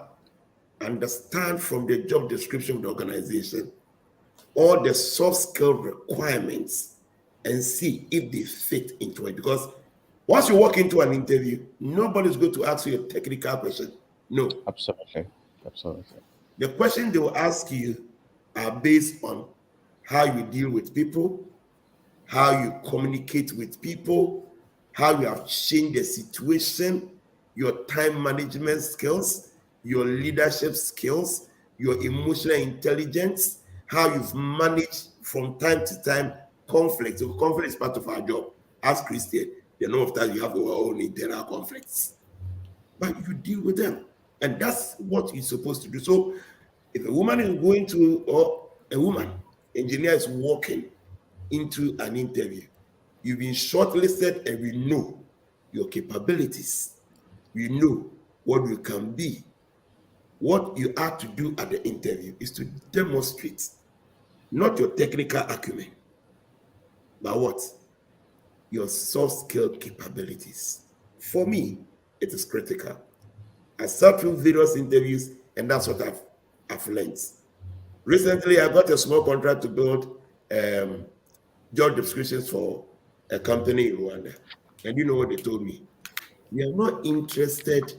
understand from the job description of the organization all the soft skill requirements and see if they fit into it. Because once you walk into an interview, nobody's going to ask you a technical question. No. Absolutely. The questions they will ask you are based on how you deal with people, how you communicate with people, how you have changed the situation, your time management skills, your leadership skills, your emotional intelligence, how you've managed from time to time conflict. So conflict is part of our job. As Christian, you know, after you have our own internal conflicts, but you deal with them. And that's what you're supposed to do. So if a woman is going to, or a woman engineer is walking into an interview, you've been shortlisted and we know your capabilities. We know what you can be. What you have to do at the interview is to demonstrate not your technical acumen, but what? Your soft skill capabilities. For me, it is critical. I sat through various interviews, and that's what I've learned. Recently, I got a small contract to build job descriptions for a company in Rwanda. And you know what they told me? We are not interested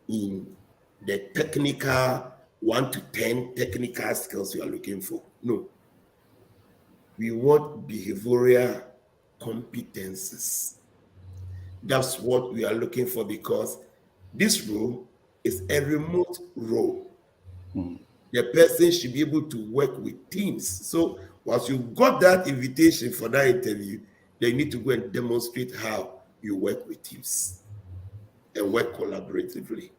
in the technical 1 to 10 technical skills you are looking for. No. We want behavioral competences. That's what we are looking for, because this role is a remote role. The person should be able to work with teams. So once you got that invitation for that interview, they need to go and demonstrate how you work with teams and work collaboratively.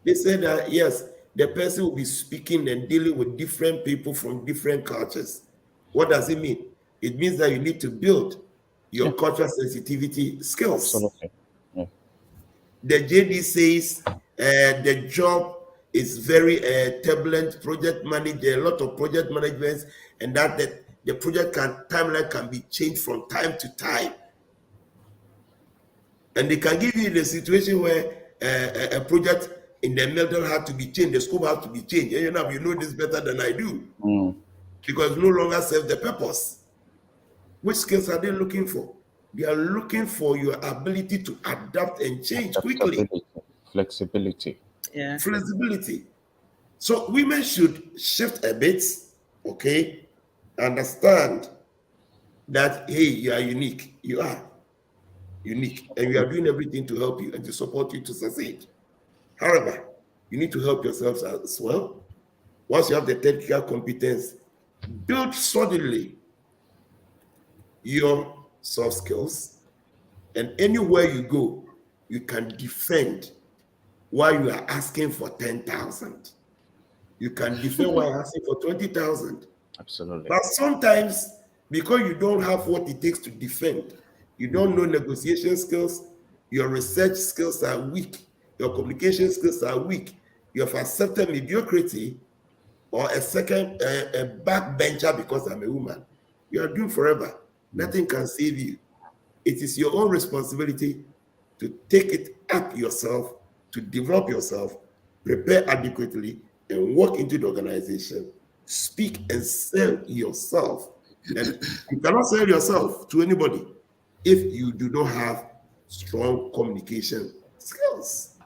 They said that, yes, the person will be speaking and dealing with different people from different cultures. What does it mean? It means that you need to build your cultural sensitivity skills. Absolutely. Yeah. The JD says the job is very turbulent, project manager, a lot of project management, and that the project timeline can be changed from time to time. And they can give you the situation where a project in the middle has to be changed, the scope has to be changed. And you know this better than I do, because it no longer serves the purpose. Which skills are they looking for? They are looking for your ability to adapt and change quickly. Flexibility. Yeah. Flexibility. So women should shift a bit, okay? Understand that, hey, you are unique. You are unique. And we are doing everything to help you and to support you to succeed. However, you need to help yourselves as well. Once you have the technical competence, build solidly your soft skills, and anywhere you go, you can defend why you are asking for 10,000. You can defend why you're asking for 20,000. Absolutely. But sometimes, because you don't have what it takes to defend, you don't know negotiation skills, your research skills are weak, your communication skills are weak, you have accepted mediocrity or a backbencher because I'm a woman, you are doomed forever. Nothing can save you. It is your own responsibility to take it up yourself, to develop yourself, prepare adequately, and walk into the organization, speak and sell yourself. And you cannot sell yourself to anybody if you do not have strong communication skills.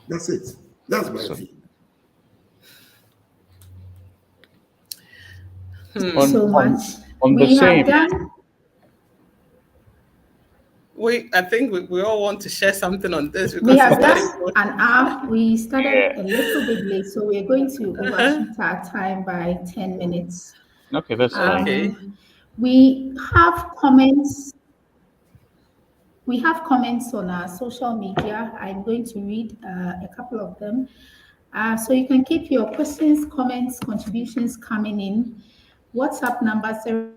That's it. That's my view. So much. On the We have same, done. I think we all want to share something on this because We have it's very done important. an hour. We started Yeah. a little bit late, so we're going to overshoot our time by 10 minutes. Okay, that's fine. Okay. We have comments. We have comments on our social media. I'm going to read a couple of them. So you can keep your questions, comments, contributions coming in. WhatsApp number 0.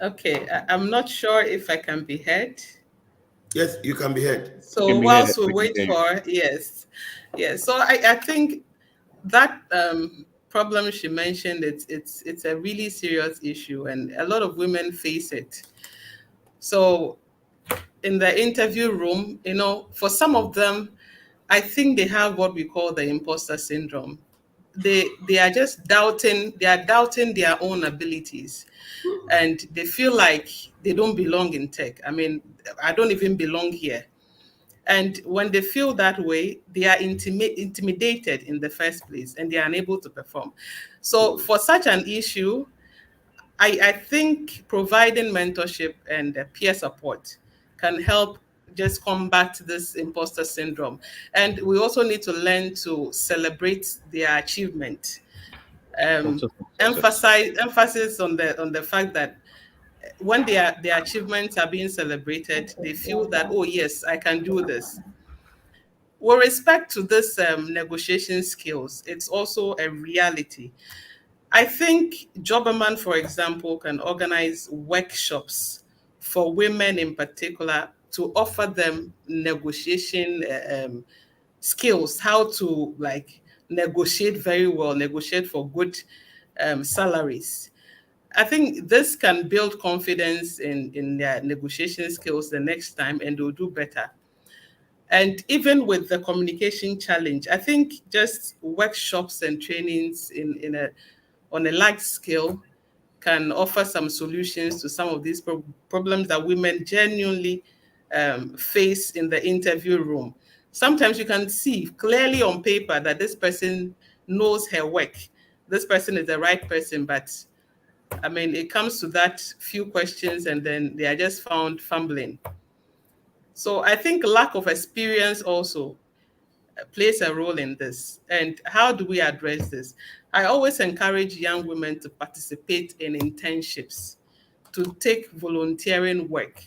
Okay, I'm not sure if I can be heard. Yes, you can be heard. So Can be whilst heard. we We wait can hear for, yes. So I think that problem she mentioned, it's a really serious issue, and a lot of women face it. So in the interview room, for some of them, I think they have what we call the imposter syndrome. They are just doubting, they are doubting their own abilities, and they feel like they don't belong in tech. I mean, I don't even belong here. And when they feel that way, they are intimidated in the first place, and they are unable to perform. So for such an issue, I think providing mentorship and peer support can help just combat this imposter syndrome. And we also need to learn to celebrate their achievement. Lots of successes. Emphasis on the fact that when their achievements are being celebrated, they feel that, oh yes, I can do this. With respect to this negotiation skills, it's also a reality. I think Jobberman, for example, can organize workshops for women in particular to offer them negotiation skills, how to negotiate very well, negotiate for good salaries. I think this can build confidence in their negotiation skills the next time, and they'll do better. And even with the communication challenge, I think just workshops and trainings on a large scale can offer some solutions to some of these problems that women genuinely face in the interview room. Sometimes you can see clearly on paper that this person knows her work. This person is the right person, but I mean, it comes to that few questions and then they are just found fumbling. So I think lack of experience also plays a role in this. And how do we address this? I always encourage young women to participate in internships, to take volunteering work,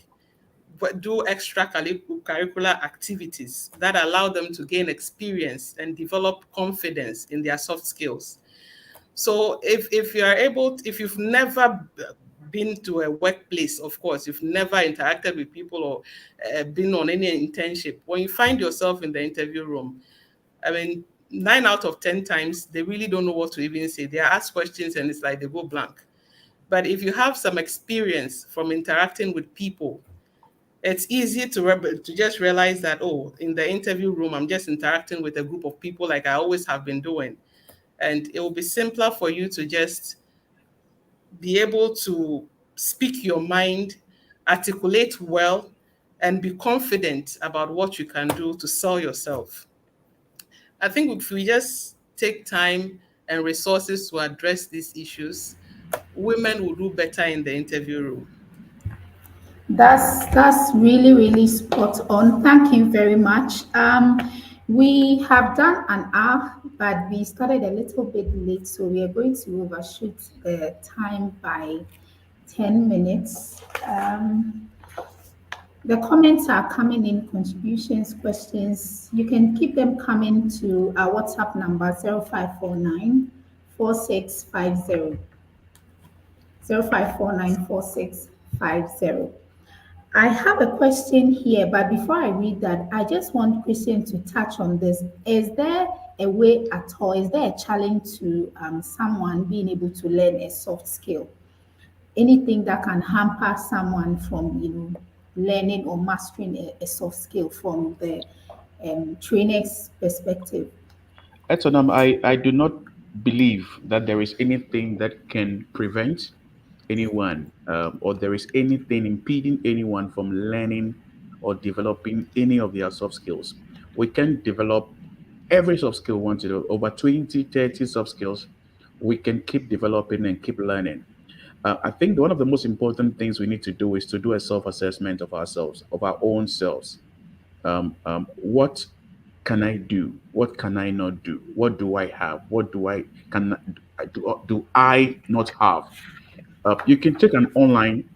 but do extracurricular activities that allow them to gain experience and develop confidence in their soft skills. So if you are able, if you've never been to a workplace, of course, you've never interacted with people or been on any internship, when you find yourself in the interview room, I mean, 9 out of 10 times, they really don't know what to even say. They are asked questions and it's like they go blank. But if you have some experience from interacting with people, it's easy to just realize that, oh, in the interview room, I'm just interacting with a group of people like I always have been doing. And it will be simpler for you to just be able to speak your mind, articulate well, and be confident about what you can do to sell yourself. I think if we just take time and resources to address these issues, women will do better in the interview room. That's really really spot on. Thank you very much. We have done an hour, but we started a little bit late, so we are going to overshoot the time by 10 minutes. The comments are coming in, contributions, questions. You can keep them coming to our WhatsApp number 0549 4650. 05494650. I have a question here, but before I read that, I just want Christian to touch on this. Is there a way at all? Is there a challenge to someone being able to learn a soft skill? Anything that can hamper someone from learning or mastering a soft skill from the trainer's perspective? Etonam, I do not believe that there is anything that can prevent anyone or there is anything impeding anyone from learning or developing any of their soft skills. We can develop every soft skill we want to do, over 20, 30 soft skills. We can keep developing and keep learning. I think one of the most important things we need to do is to do a self assessment of ourselves, of our own selves. What can I do? What can I not do? What do I have? What do I can do I not have? You can take an online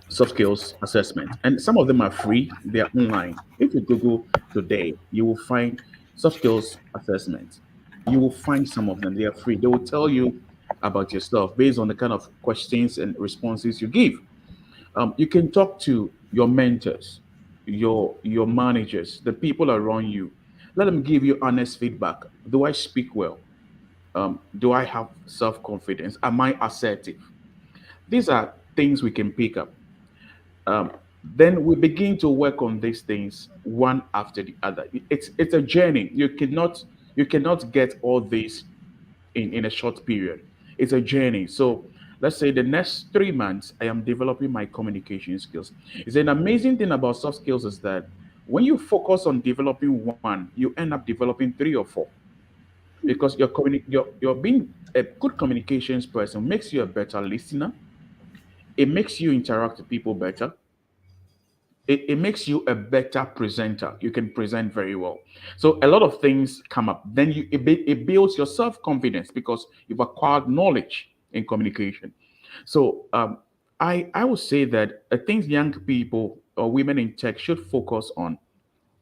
soft skills assessment, and some of them are free. They are online. If you Google today, you will find soft skills assessments. You will find some of them. They are free. They will tell you about yourself based on the kind of questions and responses you give. You can talk to your mentors, your managers, the people around you. Let them give you honest feedback. Do I speak well? Do I have self confidence? Am I assertive? These are things we can pick up. Then we begin to work on these things one after the other. It's a journey. You cannot get all this in a short period. It's a journey. So let's say the next 3 months, I am developing my communication skills. It's an amazing thing about soft skills is that when you focus on developing one, you end up developing three or four because you're being a good communications person makes you a better listener. It makes you interact with people better. It makes you a better presenter. You can present very well. So a lot of things come up. Then it builds your self confidence because you've acquired knowledge in communication. So I would say that things young people or women in tech should focus on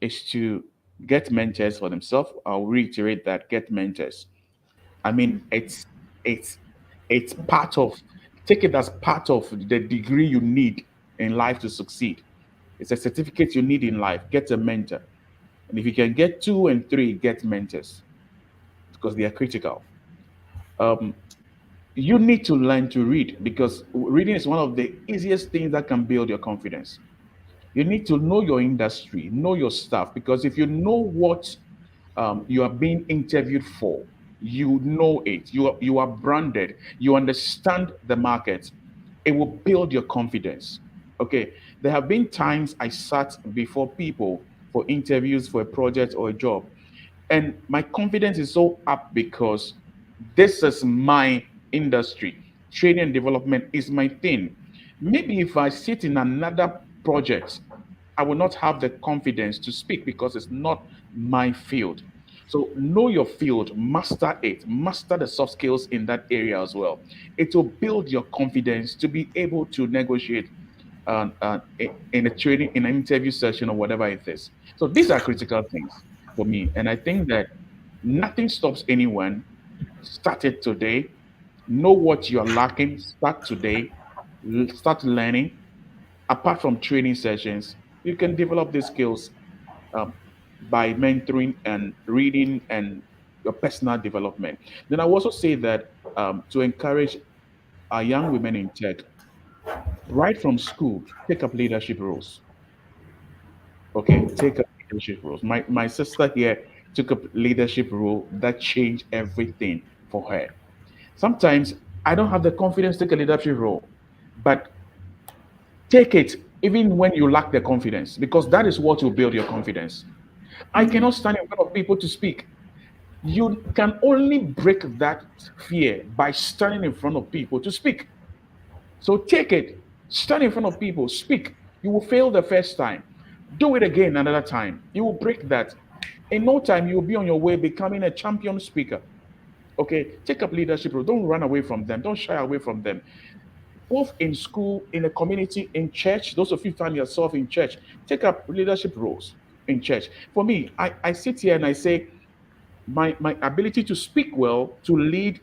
is to get mentors for themselves. I'll reiterate that get mentors. I mean, it's it's part of take it as part of the degree you need in life to succeed. It's a certificate you need in life. Get a mentor. And if you can get two and three, get mentors because they are critical. Um, you need to learn to read because reading is one of the easiest things that can build your confidence. You need to know your industry, know your stuff, because if you know what you are being interviewed for, you know it, you are branded, you understand the market, it will build your confidence. Okay, there have been times I sat before people for interviews for a project or a job, and my confidence is so up because this is my industry. Training and development is my thing. Maybe if I sit in another project, I will not have the confidence to speak because it's not my field. So know your field, master it, master the soft skills in that area as well. It will build your confidence to be able to negotiate in a training, in an interview session or whatever it is. So these are critical things for me, and I think that nothing stops anyone. Start it today. Know what you're lacking. Start today. Start learning. Apart from training sessions, you can develop these skills um, by mentoring and reading and your personal development. Then I will also say that to encourage our young women in tech, right from school, take up leadership roles. Okay, take up leadership roles. My sister here took up leadership role that changed everything for her. Sometimes I don't have the confidence to take a leadership role, but take it even when you lack the confidence, because that is what will build your confidence. I cannot stand in front of people to speak. You can only break that fear by standing in front of people to speak. So take it, stand in front of people, speak. You will fail the first time. Do it again another time. You will break that. In no time, you will be on your way becoming a champion speaker. Okay, take up leadership role. Don't run away from them. Don't shy away from them. Both in school, in a community, in church. Those of you find yourself in church, take up leadership roles in church. For me, I sit here and I say, my ability to speak well, to lead,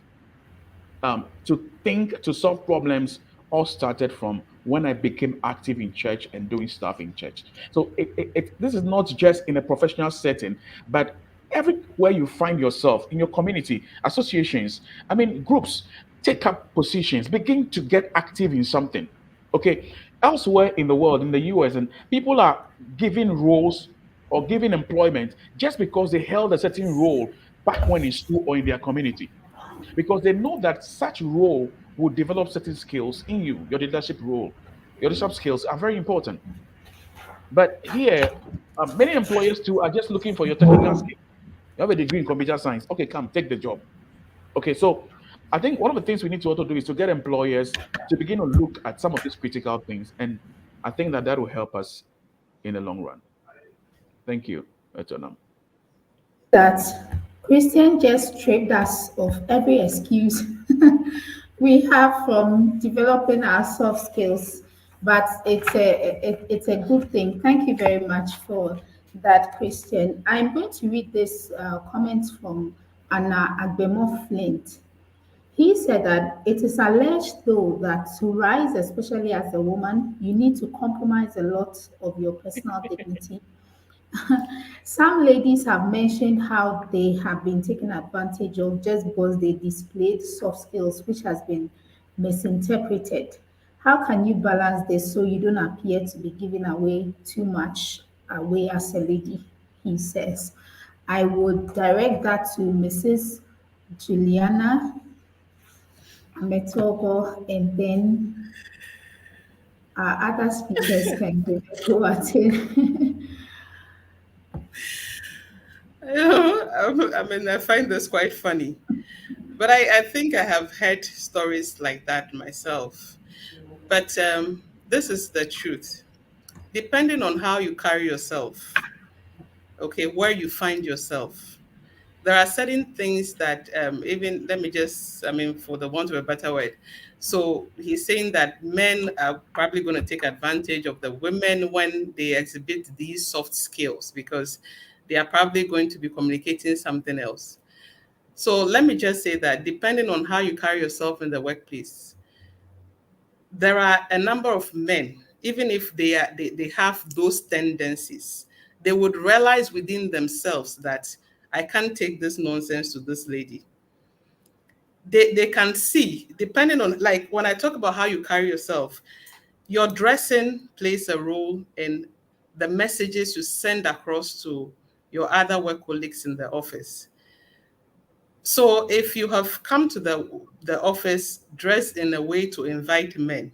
to solve problems all started from when I became active in church and doing stuff in church. So this is not just in a professional setting, but everywhere you find yourself in your community, associations, I mean, groups, take up positions, begin to get active in something. Okay. Elsewhere in the world, in the US, and people are given roles or given employment just because they held a certain role back when in school or in their community, because they know that such role will develop certain skills in you. Your leadership role, your leadership skills are very important. But here, many employers too are just looking for your technical skills. You have a degree in computer science. Okay, come take the job. Okay, so I think one of the things we need to also do is to get employers to begin to look at some of these critical things, and I think that will help us in the long run. Thank you, Etornam. That Christian just stripped us of every excuse we have from developing our soft skills, but it's a good thing. Thank you very much for that, Christian. I'm going to read this comment from Anna Agbemo Flint. He said that it is alleged, though, that to rise, especially as a woman, you need to compromise a lot of your personal dignity. Some ladies have mentioned how they have been taken advantage of just because they displayed soft skills, which has been misinterpreted. How can you balance this so you don't appear to be giving away too much away as a lady? He says. I would direct that to Mrs. Juliana, Ametorwogo, and then our other speakers can go at it. I mean, I find this quite funny. But I think I have heard stories like that myself. But this is the truth. Depending on how you carry yourself, okay, where you find yourself, there are certain things that even, let me just, I mean, for the want of a better word. So he's saying that men are probably going to take advantage of the women when they exhibit these soft skills because they are probably going to be communicating something else. So let me just say that depending on how you carry yourself in the workplace, there are a number of men, even if they have those tendencies, they would realize within themselves that I can't take this nonsense to this lady. They can see, depending on, like when I talk about how you carry yourself, your dressing plays a role in the messages you send across to your other work colleagues in the office. So if you have come to the office dressed in a way to invite men,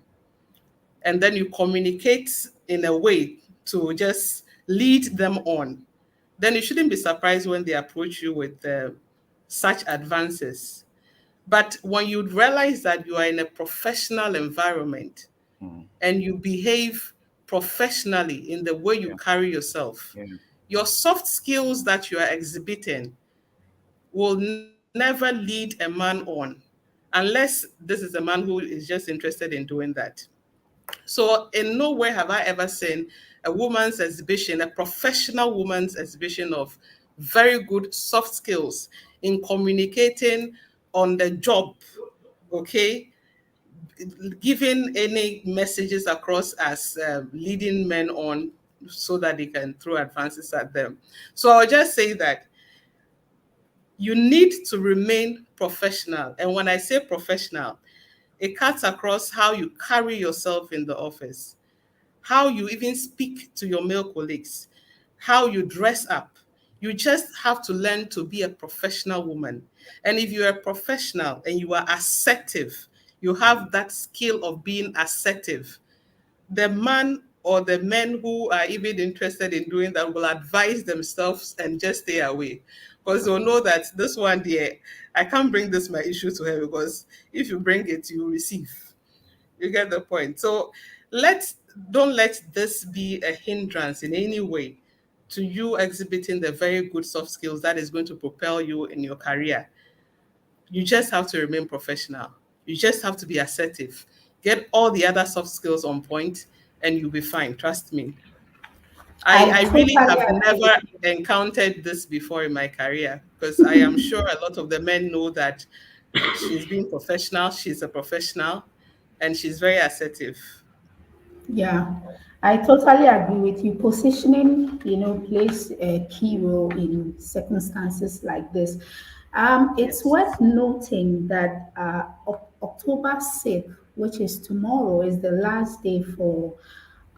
and then you communicate in a way to just lead them on, then you shouldn't be surprised when they approach you with such advances. But when you realize that you are in a professional environment and you behave professionally in the way you carry yourself, your soft skills that you are exhibiting will never lead a man on unless this is a man who is just interested in doing that. So in no way have I ever seen a woman's exhibition, a professional woman's exhibition of very good soft skills in communicating on the job, okay, giving any messages across as leading men on so that they can throw advances at them. So I'll just say that you need to remain professional. And when I say professional, it cuts across how you carry yourself in the office, how you even speak to your male colleagues, how you dress up. You just have to learn to be a professional woman. And if you're a professional and you are assertive, you have that skill of being assertive, the man or the men who are even interested in doing that will advise themselves and just stay away. Because they'll know that this one there, I can't bring this my issue to her because if you bring it, you receive. You get the point. So don't let this be a hindrance in any way to you exhibiting the very good soft skills that is going to propel you in your career. You just have to remain professional. You just have to be assertive. Get all the other soft skills on point and you'll be fine. Trust me. I really totally have agree never with you. encountered this before in my career because I am sure a lot of the men know that She's being professional. She's a professional, and she's very assertive. Yeah, I totally agree with you. Positioning, plays a key role in circumstances like this. It's Yes. worth noting that October 6th, which is tomorrow, is the last day for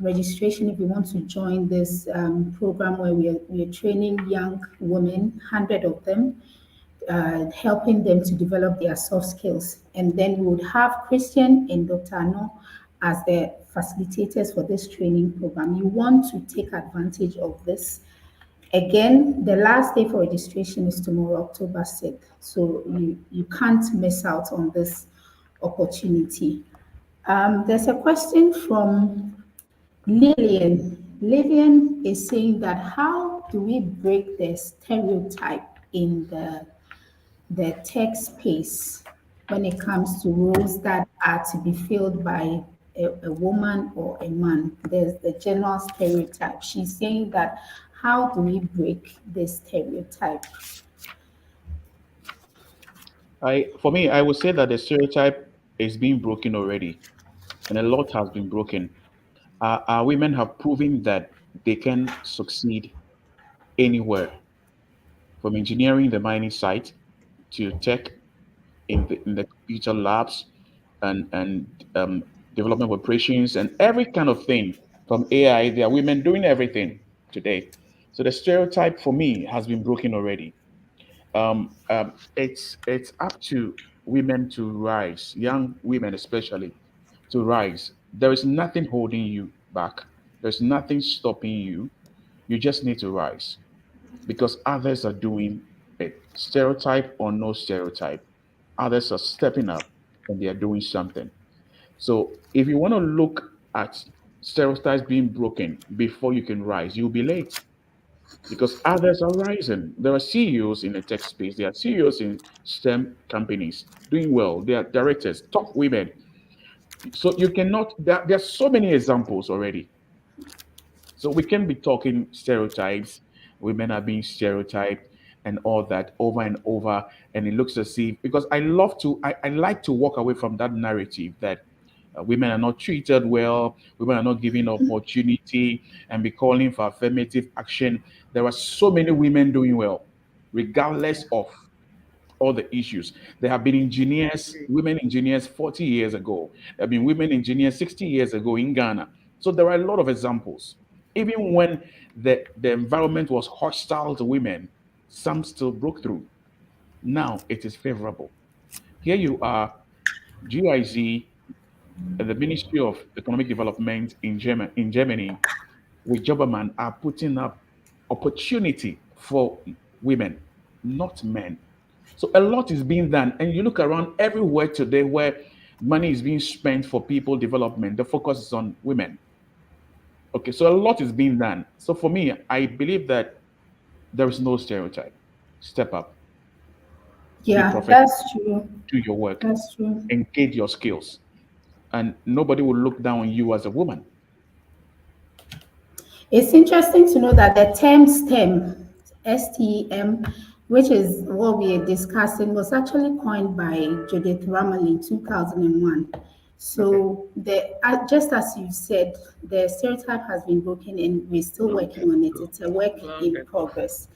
registration if you want to join this program where we are training young women, 100 of them, helping them to develop their soft skills. And then we would have Christian and Dr. Annor as the facilitators for this training program. You want to take advantage of this. Again, the last day for registration is tomorrow, October 6th. So you can't miss out on this opportunity. There's a question from Lillian. Lillian is saying that how do we break the stereotype in the tech space when it comes to roles that are to be filled by a woman or a man? There's the general stereotype. She's saying that how do we break this stereotype? For me, I would say that the stereotype is being broken already, and a lot has been broken. Our women have proven that they can succeed anywhere, from engineering, the mining site, to tech in the computer labs, and development operations, and every kind of thing. From AI, there are women doing everything today. So the stereotype for me has been broken already. It's up to women to rise, young women especially, to rise. There is nothing holding you back. There's nothing stopping you. You just need to rise because others are doing it. Stereotype or no stereotype, others are stepping up and they are doing something. So if you want to look at stereotypes being broken before you can rise, you'll be late because others are rising. There are CEOs in the tech space, there are CEOs in STEM companies doing well, there are directors, top women. So you cannot, there are so many examples already. So we can be talking stereotypes, women are being stereotyped and all that over and over. And it looks as if, because I like to walk away from that narrative that women are not treated well, women are not given opportunity, and be calling for affirmative action. There are so many women doing well, regardless of all the issues. There have been engineers, women engineers 40 years ago. There have been women engineers 60 years ago in Ghana. So there are a lot of examples. Even when the environment was hostile to women, some still broke through. Now it is favorable. Here you are, GIZ, the Ministry of Economic Development in Germany, with Jobberman are putting up opportunity for women, not men. So a lot is being done. And you look around everywhere today where money is being spent for people development, the focus is on women. Okay, so a lot is being done. So for me, I believe that there is no stereotype. Step up, be Yeah, professional, that's true. do your work, That's true. engage your skills, and nobody will look down on you as a woman. It's interesting to know that the term STEM, STEM, which is what we are discussing, was actually coined by Judith Ramal in 2001. Okay. So just as you said, the stereotype has been broken and we're still Okay. working on it. It's a work in Okay. progress.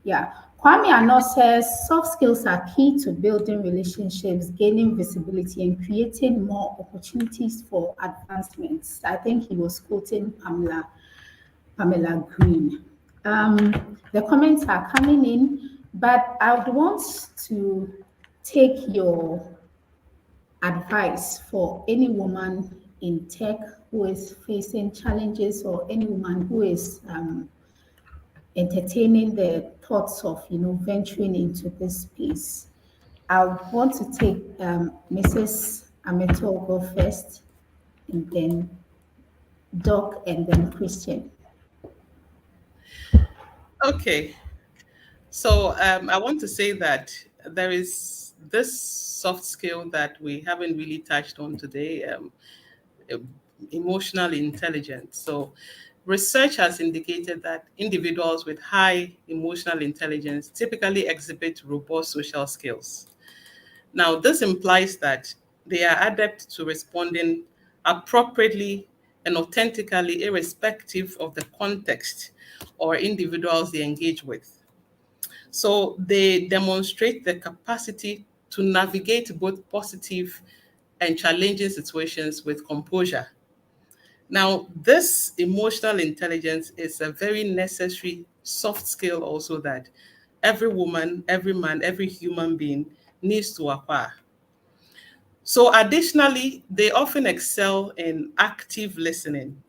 Yeah. Kwame Annor says soft skills are key to building relationships, gaining visibility, and creating more opportunities for advancements. I think he was quoting Pamela Green. The comments are coming in, but I would want to take your advice for any woman in tech who is facing challenges or any woman who is entertaining the thoughts of venturing into this space. I want to take Mrs. Ametorwogo first, and then Doc, and then Christian. Okay. So I want to say that there is this soft skill that we haven't really touched on today, uh, emotional intelligence. So research has indicated that individuals with high emotional intelligence typically exhibit robust social skills. Now, this implies that they are adept to responding appropriately and authentically, irrespective of the context or individuals they engage with. So they demonstrate the capacity to navigate both positive and challenging situations with composure. Now, this emotional intelligence is a very necessary soft skill also that every woman, every man, every human being needs to acquire. So, additionally, they often excel in active listening,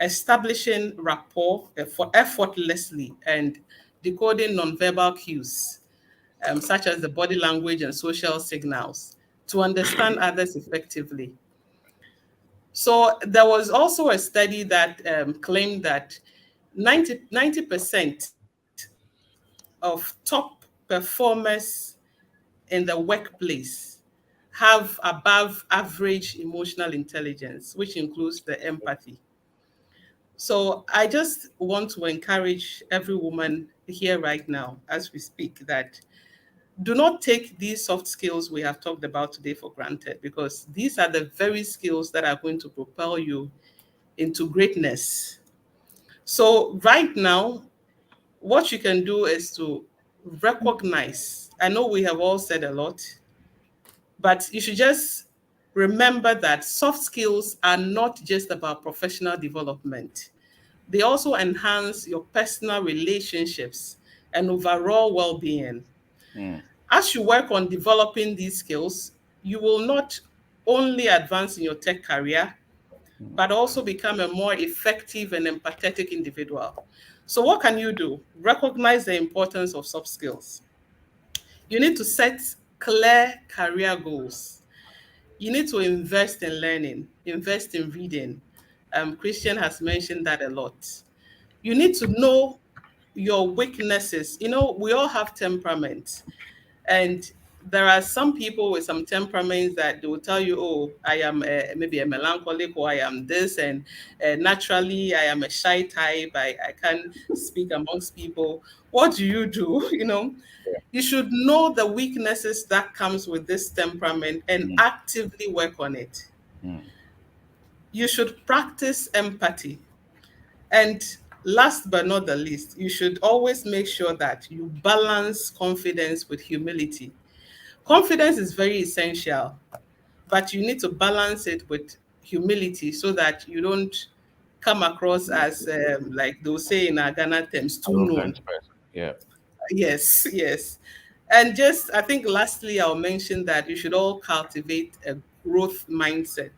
establishing rapport effortlessly, and decoding nonverbal cues, such as the body language and social signals, to understand others effectively. So there was also a study that claimed that 90% of top performers in the workplace have above average emotional intelligence, which includes the empathy. So I just want to encourage every woman here right now as we speak that do not take these soft skills we have talked about today for granted, because these are the very skills that are going to propel you into greatness. So right now, what you can do is to recognize. I know we have all said a lot, but you should just remember that soft skills are not just about professional development. They also enhance your personal relationships and overall well-being. Mm. As you work on developing these skills, you will not only advance in your tech career, but also become a more effective and empathetic individual. So, what can you do? Recognize the importance of soft skills. You need to set clear career goals. You need to invest in learning, invest in reading. Christian has mentioned that a lot. You need to know your weaknesses. You know, we all have temperaments. And there are some people with some temperaments that they will tell you, oh, I am maybe a melancholic, or I am this, and naturally I am a shy type. I can't speak amongst people. What do you do? You know, you should know the weaknesses that comes with this temperament and Mm. actively work on it. Mm. You should practice empathy. And last but not the least, you should always make sure that you balance confidence with humility. Confidence is very essential, but you need to balance it with humility so that you don't come across as, like they'll say in our Ghana terms, too known. Arrogant person. Yeah. Yes, yes. And just, I think, lastly, I'll mention that you should all cultivate a growth mindset.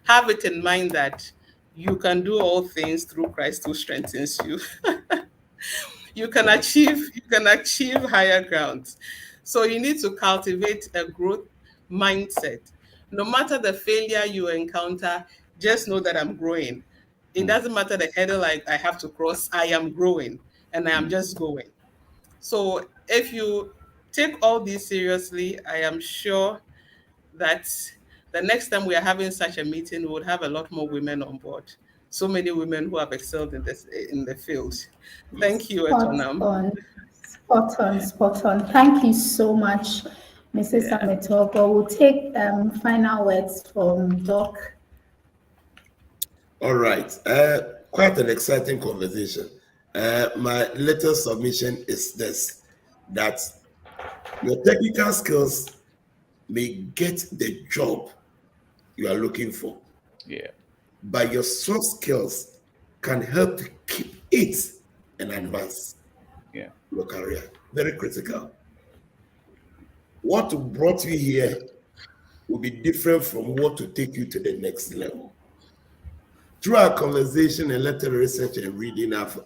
Have it in mind that you can do all things through Christ who strengthens you. You can achieve higher grounds. So you need to cultivate a growth mindset. No matter the failure you encounter, just know that I'm growing. It Mm. doesn't matter the hurdle I have to cross, I am growing and I am Mm. just going. So if you take all these seriously, I am sure that the next time we are having such a meeting, we would have a lot more women on board. So many women who have excelled in the field. Thank you, Spot Etornam. on, spot on, spot on. Thank you so much, Mrs. Yeah. Ametorwogo. We'll take final words from Doc. All right. Quite an exciting conversation. My latest submission is this, that your technical skills may get the job you are looking for, Yeah. but your soft skills can help to keep it and advance Yeah. your career. Very critical. What brought you here will be different from what to take you to the next level. Through our conversation and letter research and reading, I've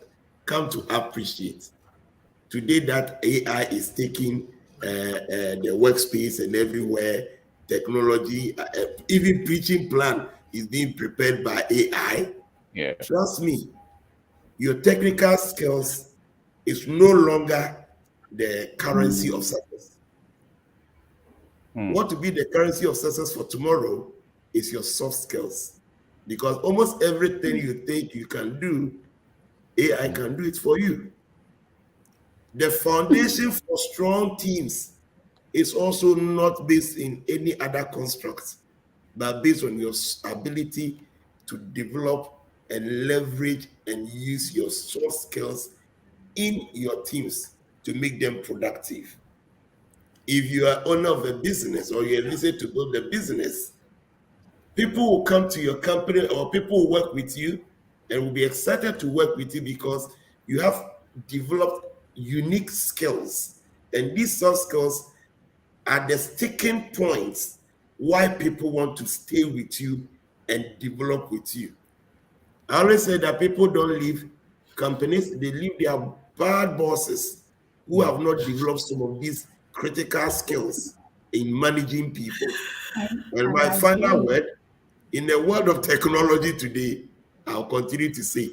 come to appreciate today that AI is taking the workspace and everywhere. Technology, even preaching plan is being prepared by AI. Yeah. Trust me, your technical skills is no longer the currency of success. Mm. What to be the currency of success for tomorrow is your soft skills. Because almost everything you think you can do, AI can do it for you. The foundation for strong teams is also not based in any other construct, but based on your ability to develop and leverage and use your soft skills in your teams to make them productive. If you are owner of a business or you're listening to build a business, people will come to your company or people will work with you and will be excited to work with you because you have developed unique skills. And these soft skills are the sticking points why people want to stay with you and develop with you. I always say that people don't leave companies, they leave their bad bosses who have not developed some of these critical skills in managing people. And my I final agree. word, in the world of technology today, I'll continue to say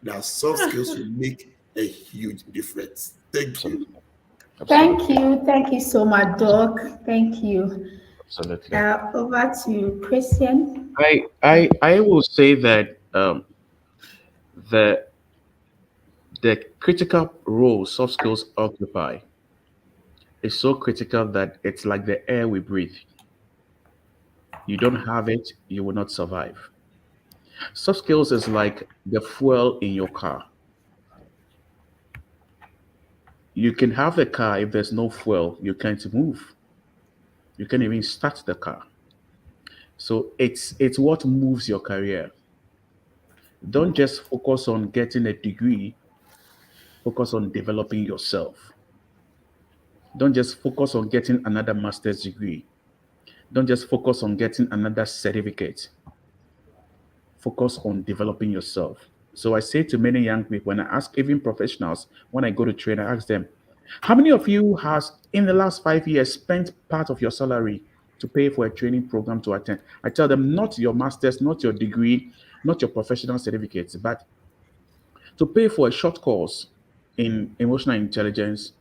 that soft skills will make a huge difference. Thank you. Absolutely. Absolutely. Thank you so much, Doc. Thank you. Absolutely. Over to you, Christian. I will say that the the critical role soft skills occupy is so critical that it's like the air we breathe. You don't have it, you will not survive. Soft skills is like the fuel in your car. You can have the car if there's no fuel, you can't move. You can't even start the car. So it's what moves your career. Don't just focus on getting a degree, focus on developing yourself. Don't just focus on getting another master's degree. Don't just focus on getting another certificate. Focus on developing yourself. So I say to many young people, when I ask even professionals, when I go to train, I ask them, how many of you has in the last 5 years spent part of your salary to pay for a training program to attend? I tell them not your master's, not your degree, not your professional certificates, but to pay for a short course in emotional intelligence,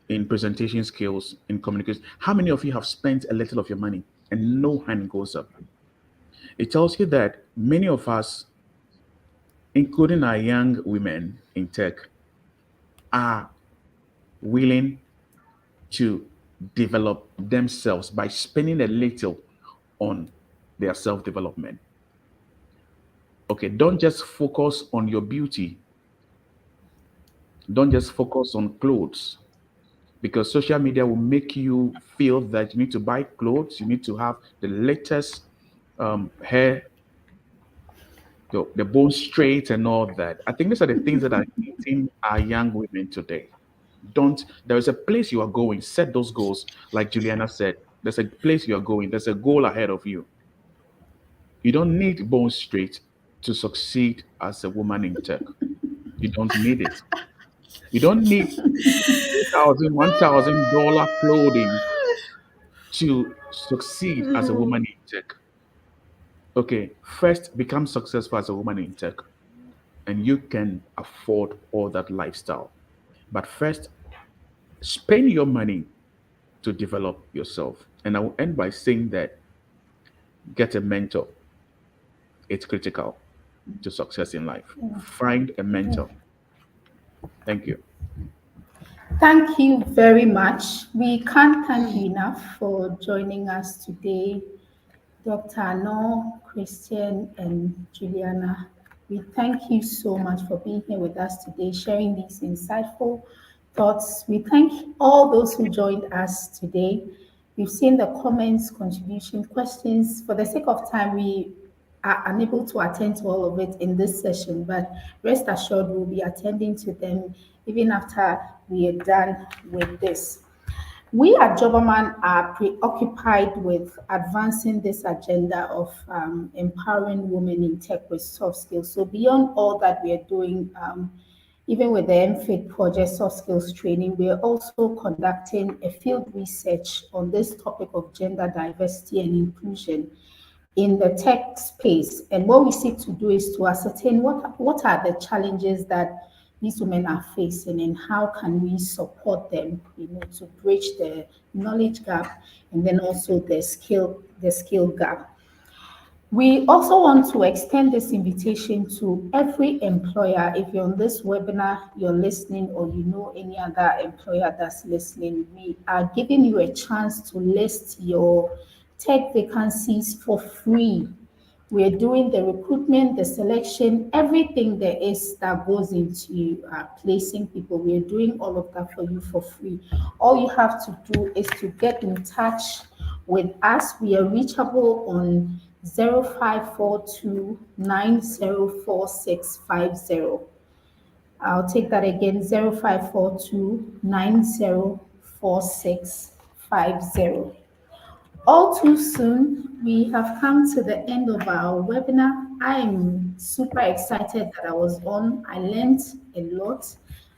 in presentation skills, in communication. How many of you have spent a little of your money and no hand goes up? It tells you that many of us, including our young women in tech, are willing to develop themselves by spending a little on their self development. Okay, don't just focus on your beauty, don't just focus on clothes because social media will make you feel that you need to buy clothes, you need to have the latest hair, the bone straight, and all that. I think these are the things that are eating our young women today. Don't, there is a place you are going, set those goals. Like Juliana said, there's a place you are going, there's a goal ahead of you. You don't need bone straight to succeed as a woman in tech. You don't need it. You don't need $1,000 clothing to succeed as a woman in tech. Okay, first become successful as a woman in tech, and you can afford all that lifestyle. But first, spend your money to develop yourself. And I will end by saying that get a mentor. It's critical to success in life. Find a mentor. Thank you. Thank you very much. We can't thank you enough for joining us today, Dr. Annor, Christian, and Juliana. We thank you so much for being here with us today, sharing these insightful thoughts. We thank all those who joined us today. We've seen the comments, contribution, questions. For the sake of time, we are unable to attend to all of it in this session, but rest assured we'll be attending to them even after we are done with this. We at Jobberman are preoccupied with advancing this agenda of empowering women in tech with soft skills. So beyond all that we are doing, even with the MFIT project soft skills training, we are also conducting a field research on this topic of gender diversity and inclusion in the tech space. And what we seek to do is to ascertain what are the challenges that these women are facing and how can we support them, to bridge the knowledge gap and then also the skill gap. We also want to extend this invitation to every employer. If you're on this webinar, you're listening, or you know any other employer that's listening, we are giving you a chance to list your tech vacancies for free. We're doing the recruitment, the selection, everything there is that goes into placing people. We're doing all of that for you for free. All you have to do is to get in touch with us. We are reachable on 0542 904650. I'll take that again, 0542 904650. All too soon, we have come to the end of our webinar. I am super excited that I was on. I learned a lot.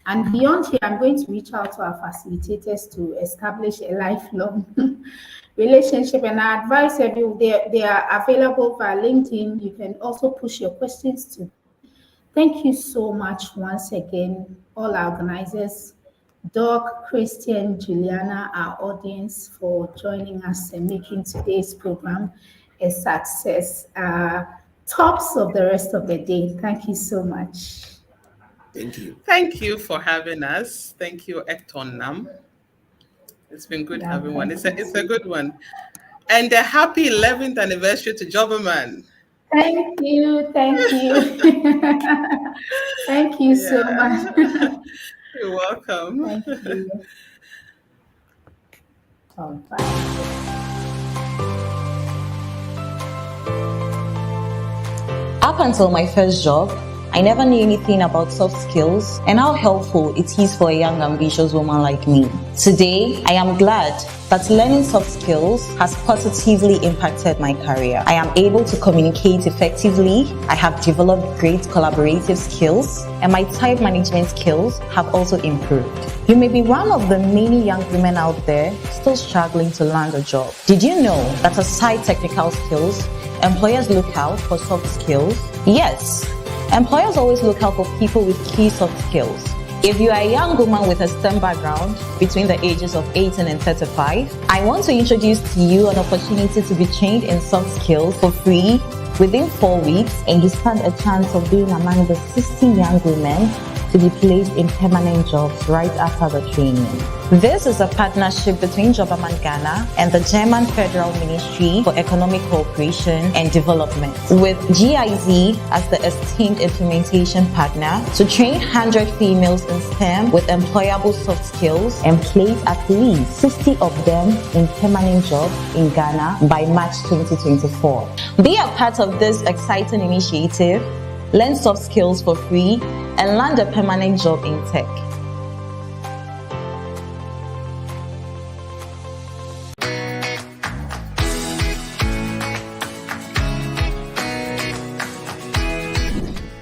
And beyond here, I'm going to reach out to our facilitators to establish a lifelong relationship. And I advise everyone, they are available via LinkedIn. You can also push your questions to. Thank you so much once again, all our organizers, Doc, Christian, Juliana, our audience, for joining us and making today's program a success. Tops of the rest of the day. Thank you so much. Thank you. Thank you for having us. Thank you, Etornam. It's been good Yeah, having one. thank It's a good one. And a happy 11th anniversary to Jobberman. Thank you. Thank you. Thank you so much. You're welcome. Thank you. All right. Up until my first job, I never knew anything about soft skills and how helpful it is for a young, ambitious woman like me. Today, I am glad that learning soft skills has positively impacted my career. I am able to communicate effectively, I have developed great collaborative skills, and my time management skills have also improved. You may be one of the many young women out there still struggling to land a job. Did you know that aside technical skills, employers look out for soft skills? Yes. Employers always look out for people with key soft skills. If you are a young woman with a STEM background between the ages of 18 and 35, I want to introduce to you an opportunity to be trained in soft skills for free within 4 weeks, and you stand a chance of being among the 60 young women to be placed in permanent jobs right after the training. This is a partnership between Jobberman Ghana and the German Federal Ministry for Economic Cooperation and Development, with GIZ as the esteemed implementation partner, to train 100 females in STEM with employable soft skills and place at least 60 of them in permanent jobs in Ghana by March 2024. Be a part of this exciting initiative, learn soft skills for free, and land a permanent job in tech.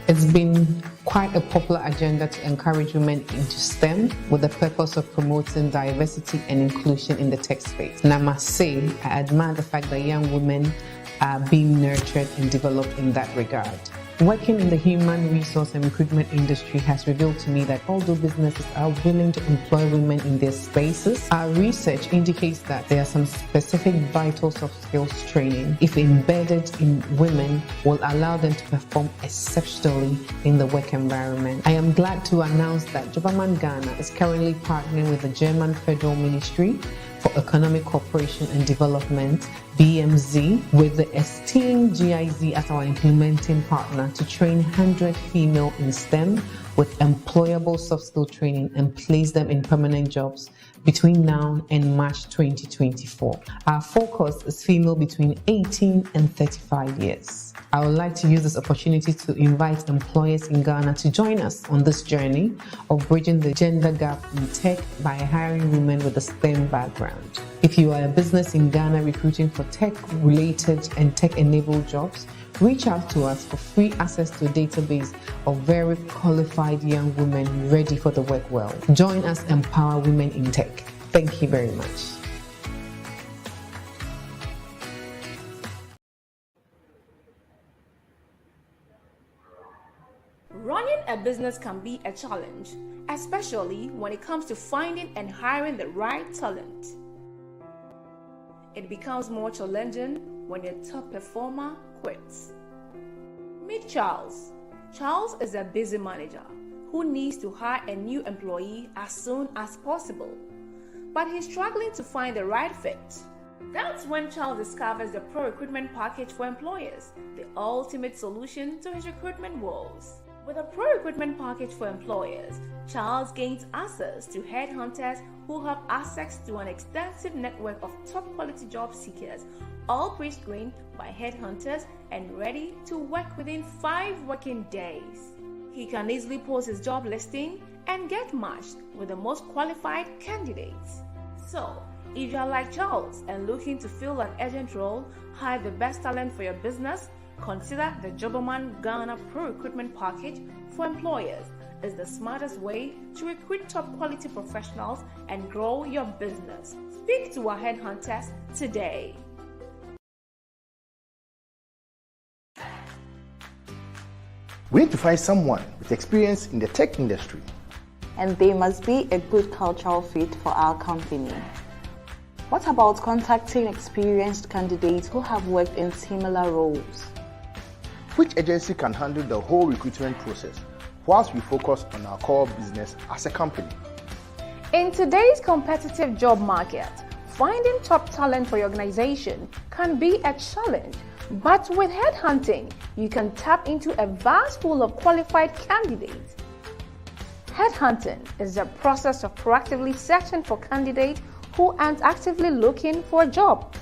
It's been quite a popular agenda to encourage women into STEM with the purpose of promoting diversity and inclusion in the tech space. And I must say, I admire the fact that young women are being nurtured and developed in that regard. Working in the human resource and recruitment industry has revealed to me that although businesses are willing to employ women in their spaces, our research indicates that there are some specific vital soft skills training, if embedded in women, will allow them to perform exceptionally in the work environment. I am glad to announce that Jobberman Ghana is currently partnering with the German Federal Ministry for Economic Cooperation and Development, BMZ, with the esteemed GIZ as our implementing partner to train 100 female in STEM with employable soft skill training and place them in permanent jobs between now and March 2024. Our focus is female between 18 and 35 years. I would like to use this opportunity to invite employers in Ghana to join us on this journey of bridging the gender gap in tech by hiring women with a STEM background. If you are a business in Ghana recruiting for tech-related and tech-enabled jobs, reach out to us for free access to a database of very qualified young women ready for the work world. Join us, empower women in tech. Thank you very much. Running a business can be a challenge, especially when it comes to finding and hiring the right talent. It becomes more challenging when your top performer quits. Meet Charles. Charles is a busy manager who needs to hire a new employee as soon as possible, but he's struggling to find the right fit. That's when Charles discovers the Pro Recruitment Package for Employers, the ultimate solution to his recruitment woes. With a Pro Recruitment Package for Employers, Charles gains access to headhunters who have access to an extensive network of top quality job seekers, all pre-screened by headhunters and ready to work within 5 working days. He can easily post his job listing and get matched with the most qualified candidates. So, if you are like Charles and looking to fill an urgent role, hire the best talent for your business, consider the Jobberman Ghana Pro Recruitment Package for Employers. Is the smartest way to recruit top quality professionals and grow your business. Speak to our headhunters today. We need to find someone with experience in the tech industry. And they must be a good cultural fit for our company. What about contacting experienced candidates who have worked in similar roles? Which agency can handle the whole recruitment process whilst we focus on our core business as a company? In today's competitive job market, finding top talent for your organization can be a challenge. But with headhunting, you can tap into a vast pool of qualified candidates. Headhunting is the process of proactively searching for candidates who aren't actively looking for a job.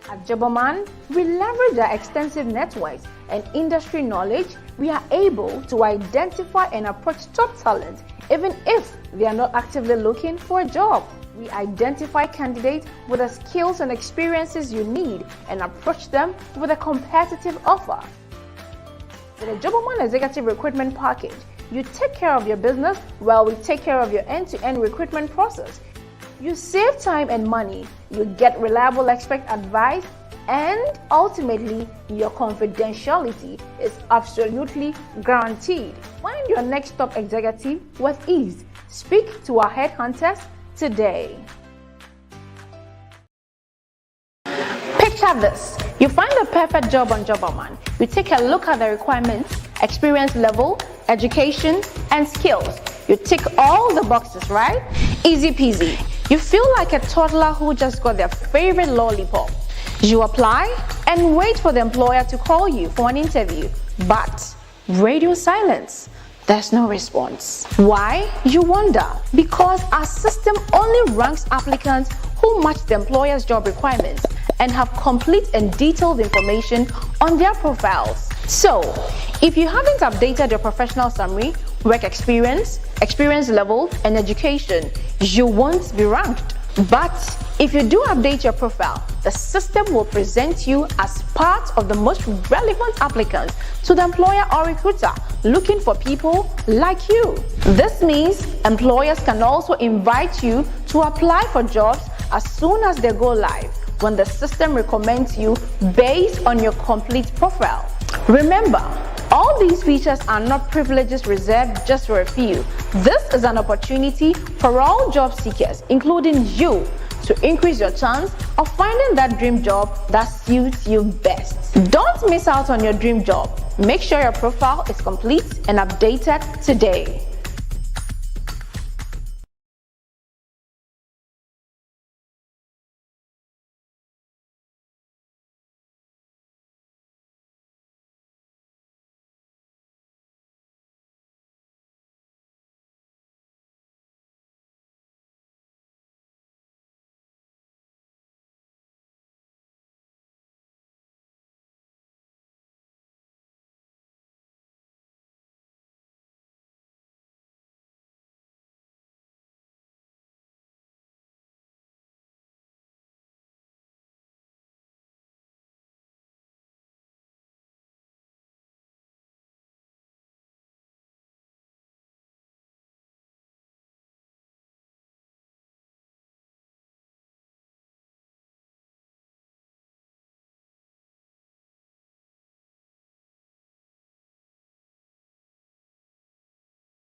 At Jobberman, we leverage our extensive networks and industry knowledge. We are able to identify and approach top talent even if they are not actively looking for a job. We identify candidates with the skills and experiences you need and approach them with a competitive offer. With the Jobberman Executive Recruitment Package, you take care of your business while we take care of your end-to-end recruitment process. You save time and money, you get reliable expert advice, and ultimately, your confidentiality is absolutely guaranteed. Find your next top executive with ease. Speak to our headhunters today. Picture this. You find the perfect job on Jobberman. You take a look at the requirements, experience level, education, and skills. You tick all the boxes, right? Easy peasy. You feel like a toddler who just got their favorite lollipop. You apply and wait for the employer to call you for an interview. But radio silence. There's no response. Why? You wonder. Because our system only ranks applicants who match the employer's job requirements and have complete and detailed information on their profiles. So, if you haven't updated your professional summary, work experience level, and education, you won't be ranked. But if you do update your profile, the system will present you as part of the most relevant applicants to the employer or recruiter looking for people like you. This means employers can also invite you to apply for jobs as soon as they go live, when the system recommends you based on your complete profile. Remember, all these features are not privileges reserved just for a few. This is an opportunity for all job seekers, including you, to increase your chance of finding that dream job that suits you best. Don't miss out on your dream job. Make sure your profile is complete and updated today.